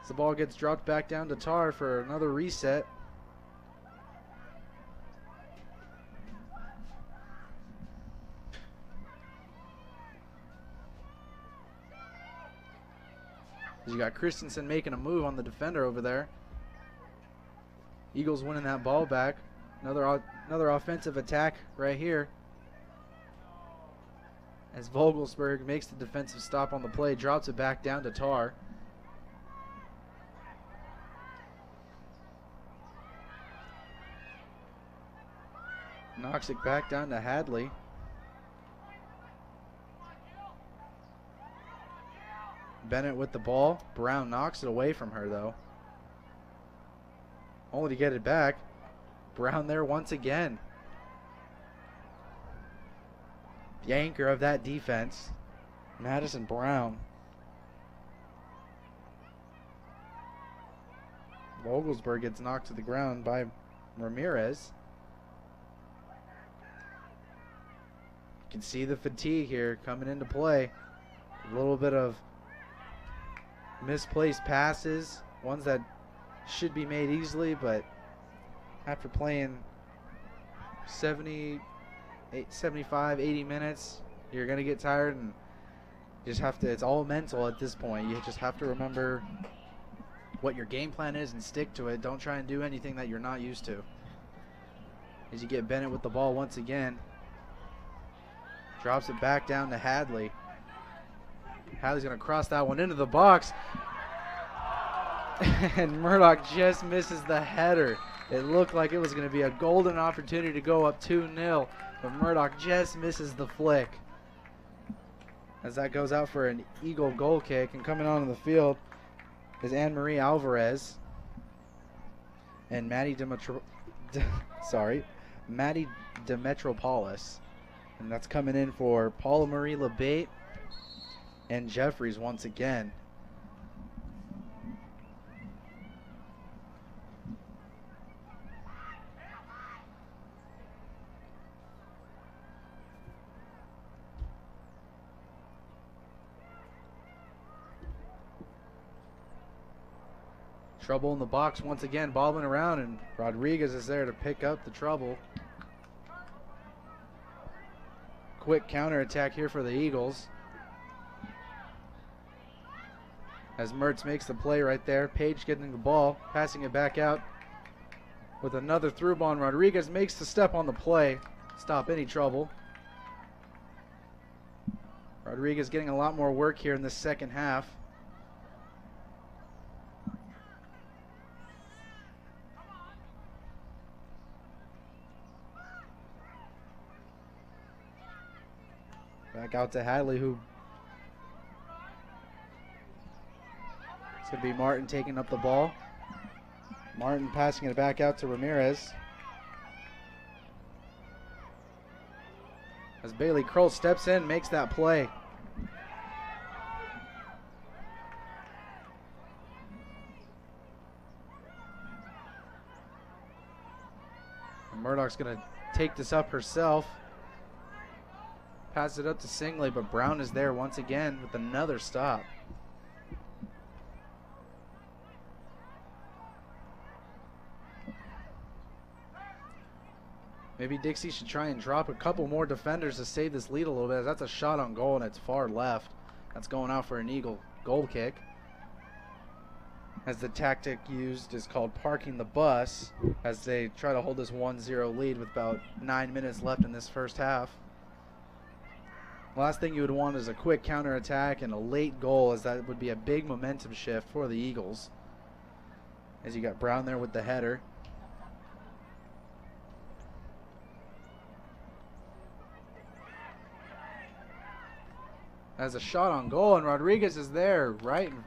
As the ball gets dropped back down to Tar for another reset. You got Christensen making a move on the defender over there. Eagles winning that ball back. Another offensive attack right here. As Vogelsberg makes the defensive stop on the play, drops it back down to Tar. Knocks it back down to Hadley. Bennett with the ball. Brown knocks it away from her, though. Only to get it back. Brown there once again. The anchor of that defense, Madison Brown. Vogelsberg gets knocked to the ground by Ramirez. You can see the fatigue here coming into play. A little bit of misplaced passes, ones that should be made easily, but after playing 75, 80 minutes, you're going to get tired, and you just have to, it's all mental at this point. You just have to remember what your game plan is and stick to it. Don't try and do anything that you're not used to. As you get Bennett with the ball once again. Drops it back down to Hadley. Hadley's going to cross that one into the box. And Murdoch just misses the header. It looked like it was going to be a golden opportunity to go up 2-0, but Murdoch just misses the flick. As that goes out for an Eagle goal kick, and coming onto the field is Anne-Marie Alvarez and Maddie Demetropoulos. And that's coming in for Paula Marie LeBate and Jeffries once again. Trouble in the box once again, bobbling around, and Rodriguez is there to pick up the trouble. Quick counterattack here for the Eagles. As Mertz makes the play right there. Page getting the ball, passing it back out with another through ball. Rodriguez makes the step on the play, stop any trouble. Rodriguez getting a lot more work here in the second half. Back out to Hadley, who it's going to be Martin taking up the ball. Martin passing it back out to Ramirez. As Bailey Kroll steps in, makes that play. And Murdoch's going to take this up herself. Pass it up to Singley, but Brown is there once again with another stop. Maybe Dixie should try and drop a couple more defenders to save this lead a little bit. That's a shot on goal, and it's far left. That's going out for an Eagle goal kick. As the tactic used is called parking the bus, as they try to hold this 1-0 lead with about 9 minutes left in this first half. Last thing you would want is a quick counterattack and a late goal, as that would be a big momentum shift for the Eagles. As you got Brown there with the header. As a shot on goal, and Rodriguez is there right in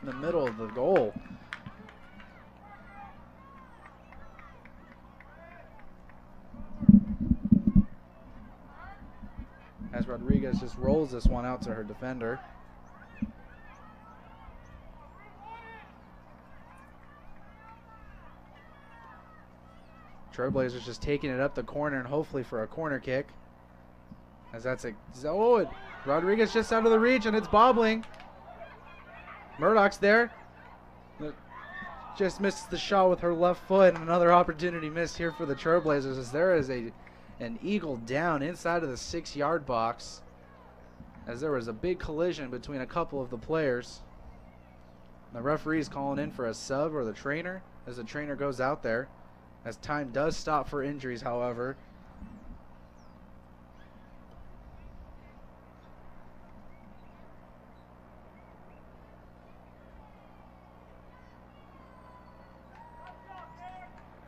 the middle of the goal. As Rodriguez just rolls this one out to her defender. Trailblazers just taking it up the corner, and hopefully for a corner kick. As that's a, oh, Rodriguez just out of the reach, and it's bobbling. Murdoch's there. Just misses the shot with her left foot, and another opportunity missed here for the Trailblazers, as there is an Eagle down inside of the 6-yard box, as there was a big collision between a couple of the players. The referee's calling in for a sub, or the trainer, as the trainer goes out there. As time does stop for injuries, however.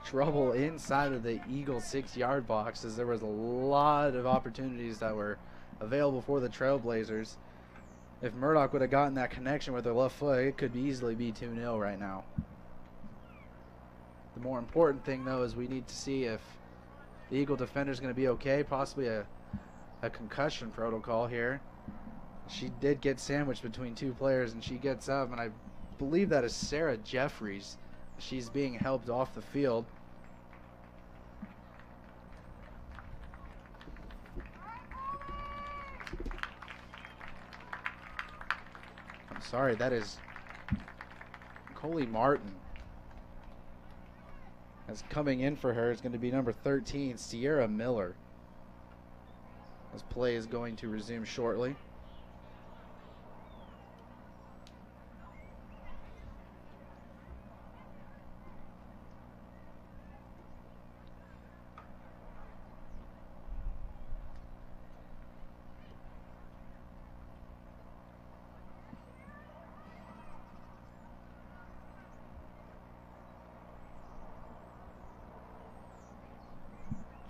Trouble inside of the Eagles 6-yard box, as there was a lot of opportunities that were available for the Trailblazers. If Murdoch would have gotten that connection with her left foot, it could easily be 2-0 right now. The more important thing, though, is we need to see if the Eagle defender is going to be okay, possibly a concussion protocol here. She did get sandwiched between two players, and she gets up, and I believe that is Sarah Jeffries. She's being helped off the field. I'm sorry, that is Coley Martin. As coming in for her is going to be number 13, Sierra Miller. This play is going to resume shortly.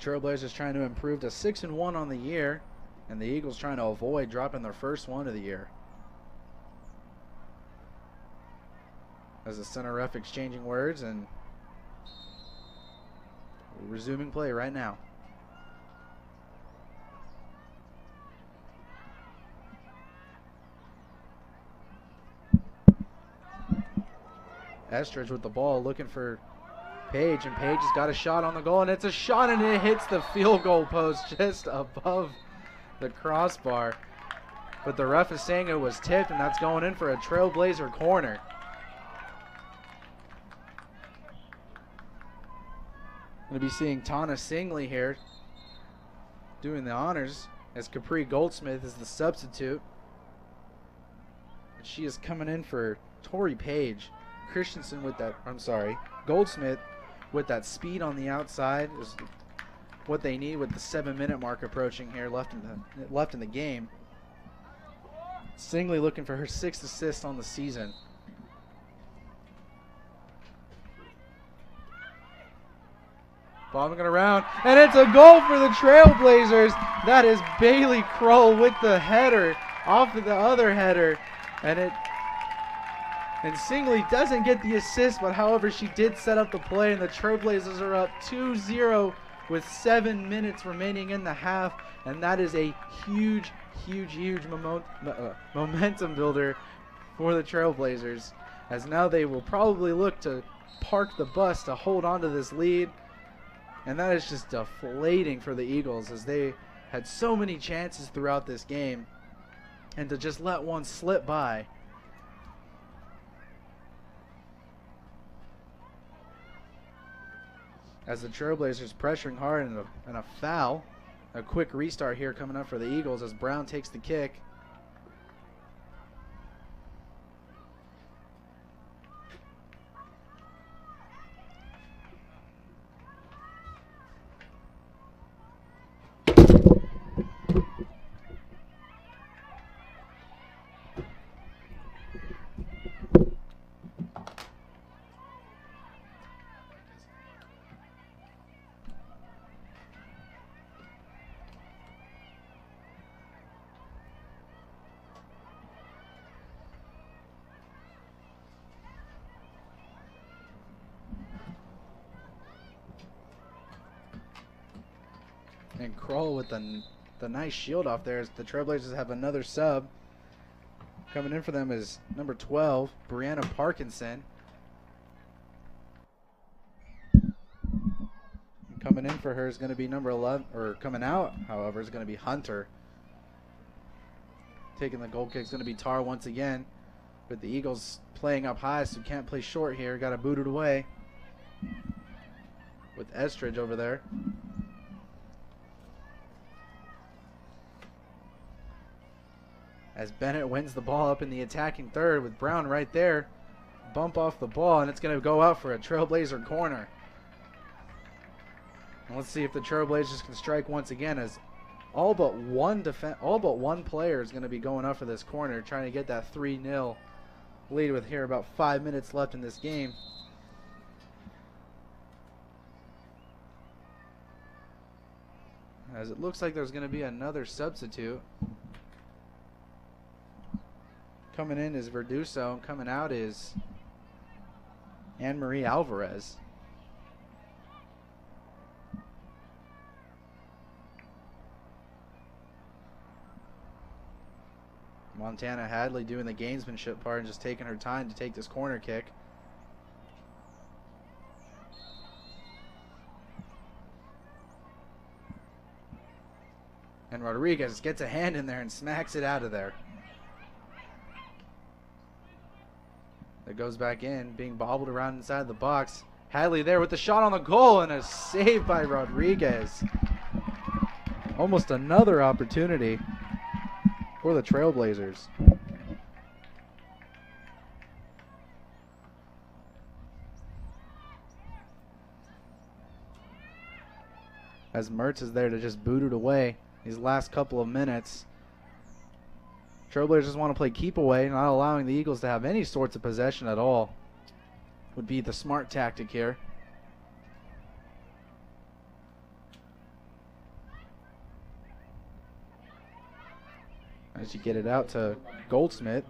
Trailblazers trying to improve to 6-1 on the year, and the Eagles trying to avoid dropping their first one of the year. As the center ref exchanging words and resuming play right now. Estridge with the ball looking for Page, and Page has got a shot on the goal, and it's a shot, and it hits the field goal post just above the crossbar. But the ref is saying it was tipped, and that's going in for a Trailblazer corner. Going to be seeing Tana Singley here doing the honors, as Capri Goldsmith is the substitute. And she is coming in for Tori Page. Christensen with that, Goldsmith with that speed on the outside is what they need with the 7-minute mark approaching here left in the game. Singley looking for her 6th assist on the season. Bobbing it around, and it's a goal for the Trailblazers. That is Bailey Kroll with the header off of the other header, and Singley doesn't get the assist, but however she did set up the play, and the Trailblazers are up 2-0 with 7 minutes remaining in the half, and that is a huge momentum builder for the Trailblazers, as now they will probably look to park the bus to hold on to this lead, and that is just deflating for the Eagles, as they had so many chances throughout this game, and to just let one slip by. As the Trailblazers pressuring hard, and a foul. A quick restart here coming up for the Eagles as Brown takes the kick. And Kroll with the nice shield off there, as the Trailblazers have another sub. Coming in for them is number 12, Brianna Parkinson. Coming in for her is going to be number 11, or coming out, however, is going to be Hunter. Taking the goal kick is going to be Tar once again. But the Eagles playing up high, so can't play short here. Got to boot it away with Estridge over there. As Bennett wins the ball up in the attacking third with Brown right there. bump off the ball, and it's going to go out for a Trailblazer corner. And let's see if the Trailblazers can strike once again, as all but one player is going to be going up for this corner, trying to get that 3-0 lead with here about 5 minutes left in this game. As it looks like there's going to be another substitute. Coming in is Verduso, and coming out is Anne-Marie Alvarez. Montana Hadley doing the gamesmanship part and just taking her time to take this corner kick. And Rodriguez gets a hand in there and smacks it out of there. It goes back in, being bobbled around inside the box. Hadley there with the shot on the goal, and a save by Rodriguez. Almost another opportunity for the Trailblazers. As Mertz is there to just boot it away these last couple of minutes. Trailblazers want to play keep away, not allowing the Eagles to have any sorts of possession at all. Would be the smart tactic here. As you get it out to Goldsmith.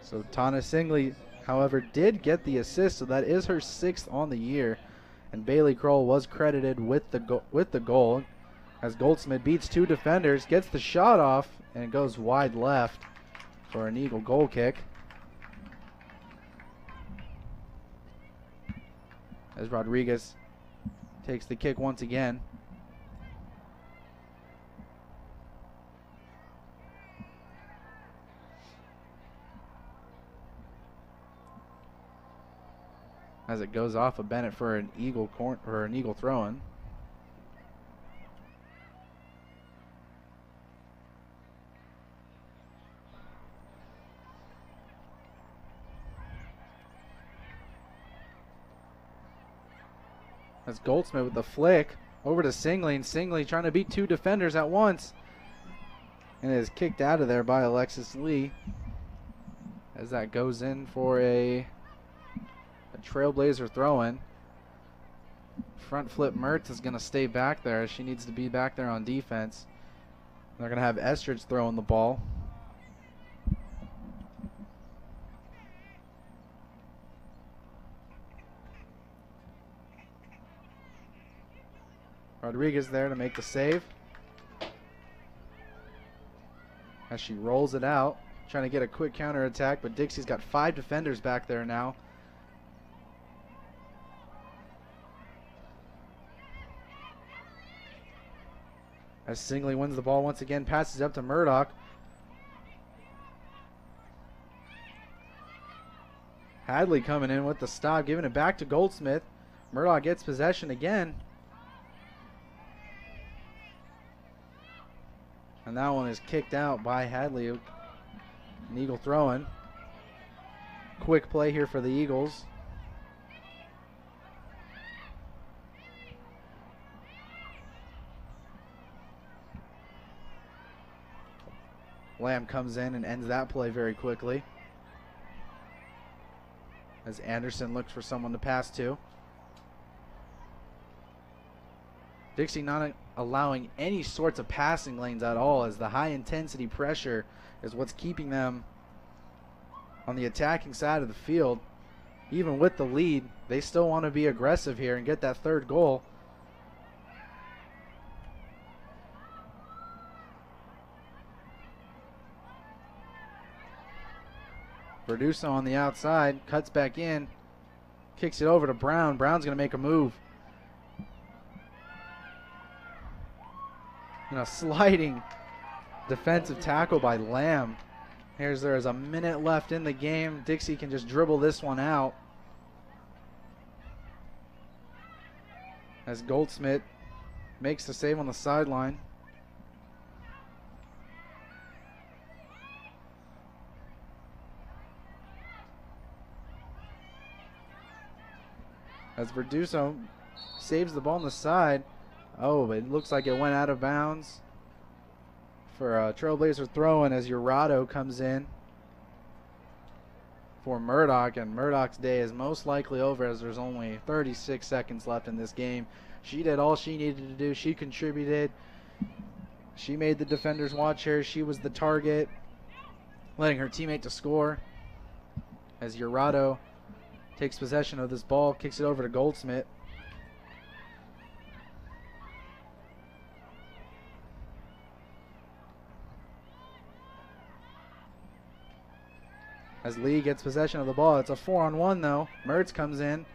So Tana Singley, however, did get the assist, so that is her 6th on the year. And Bailey Kroll was credited with the goal, as Goldsmith beats 2 defenders, gets the shot off, and it goes wide left for an Eagle goal kick. As Rodriguez takes the kick once again. As it goes off of Bennett for an Eagle throw-in. That's Goldsmith with the flick over to Singley, and Singley trying to beat 2 defenders at once. And it is kicked out of there by Alexis Lee. As that goes in for a Trailblazer throw-in. Front flip Mertz is going to stay back there, as she needs to be back there on defense. They're going to have Estridge throwing the ball. Rodriguez there to make the save. As she rolls it out, trying to get a quick counter attack, but Dixie's got 5 defenders back there now. As Singley wins the ball once again, passes up to Murdoch. Hadley coming in with the stop, giving it back to Goldsmith. Murdoch gets possession again. And that one is kicked out by Hadley. An Eagle throw-in. Quick play here for the Eagles. Lamb comes in and ends that play very quickly. As Anderson looks for someone to pass to. Dixie not allowing any sorts of passing lanes at all, as the high intensity pressure is what's keeping them on the attacking side of the field. Even with the lead, they still want to be aggressive here and get that 3rd goal. Verduso on the outside, cuts back in, kicks it over to Brown. Brown's going to make a move. And a sliding defensive tackle by Lamb. There's a minute left in the game. Dixie can just dribble this one out. As Goldsmith makes the save on the sideline. as Verduso saves the ball on the side. Oh, but it looks like it went out of bounds for a Trailblazer throw-in as Urado comes in for Murdoch, and Murdoch's day is most likely over as there's only 36 seconds left in this game. She did all she needed to do. She contributed. She made the defenders watch her. She was the target, letting her teammate to score as Urado takes possession of this ball, kicks it over to Goldsmith. As Lee gets possession of the ball, it's a 4-on-1 though. Mertz comes in.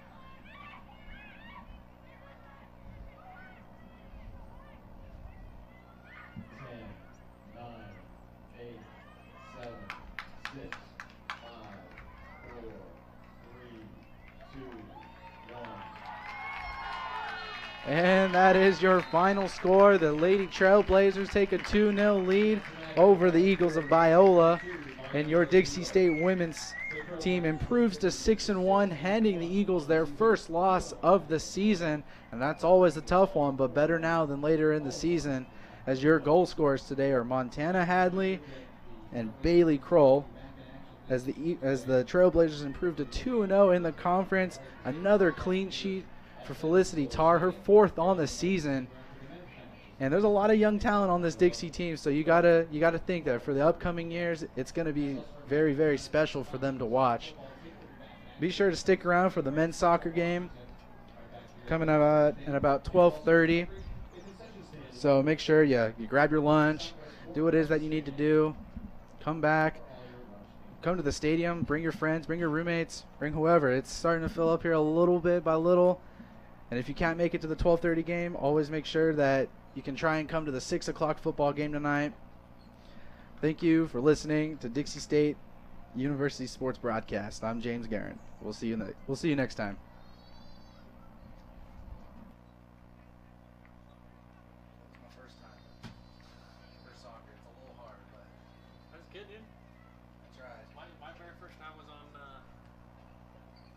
And that is your final score. The Lady Trailblazers take a 2-0 lead over the Eagles of Biola. And your Dixie State women's team improves to 6-1, handing the Eagles their first loss of the season. And that's always a tough one, but better now than later in the season, as your goal scorers today are Montana Hadley and Bailey Kroll. As the Trailblazers improve to 2-0 in the conference, another clean sheet for Felicity Tarr, her 4th on the season. And there's a lot of young talent on this Dixie team, so you gotta think that for the upcoming years, it's gonna be very, very special for them to watch. Be sure to stick around for the men's soccer game coming up at about 12:30. So make sure you grab your lunch, do what it is that you need to do, come back, come to the stadium, bring your friends, bring your roommates, bring whoever. It's starting to fill up here a little bit by little. And if you can't make it to the 12:30 game, always make sure that you can try and come to the 6 o'clock football game tonight. Thank you for listening to Dixie State University Sports Broadcast. I'm James Guerin. We'll see you next time. It's my first time for soccer. It's a little hard, but That's good, dude. I tried. My very first time was on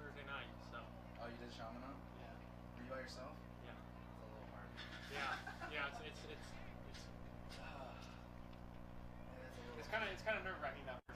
Thursday night, so. Oh, you did Shamana? Yeah. Were you by yourself? Yeah. It's a little hard. Yeah, it's kind of nerve-wracking though.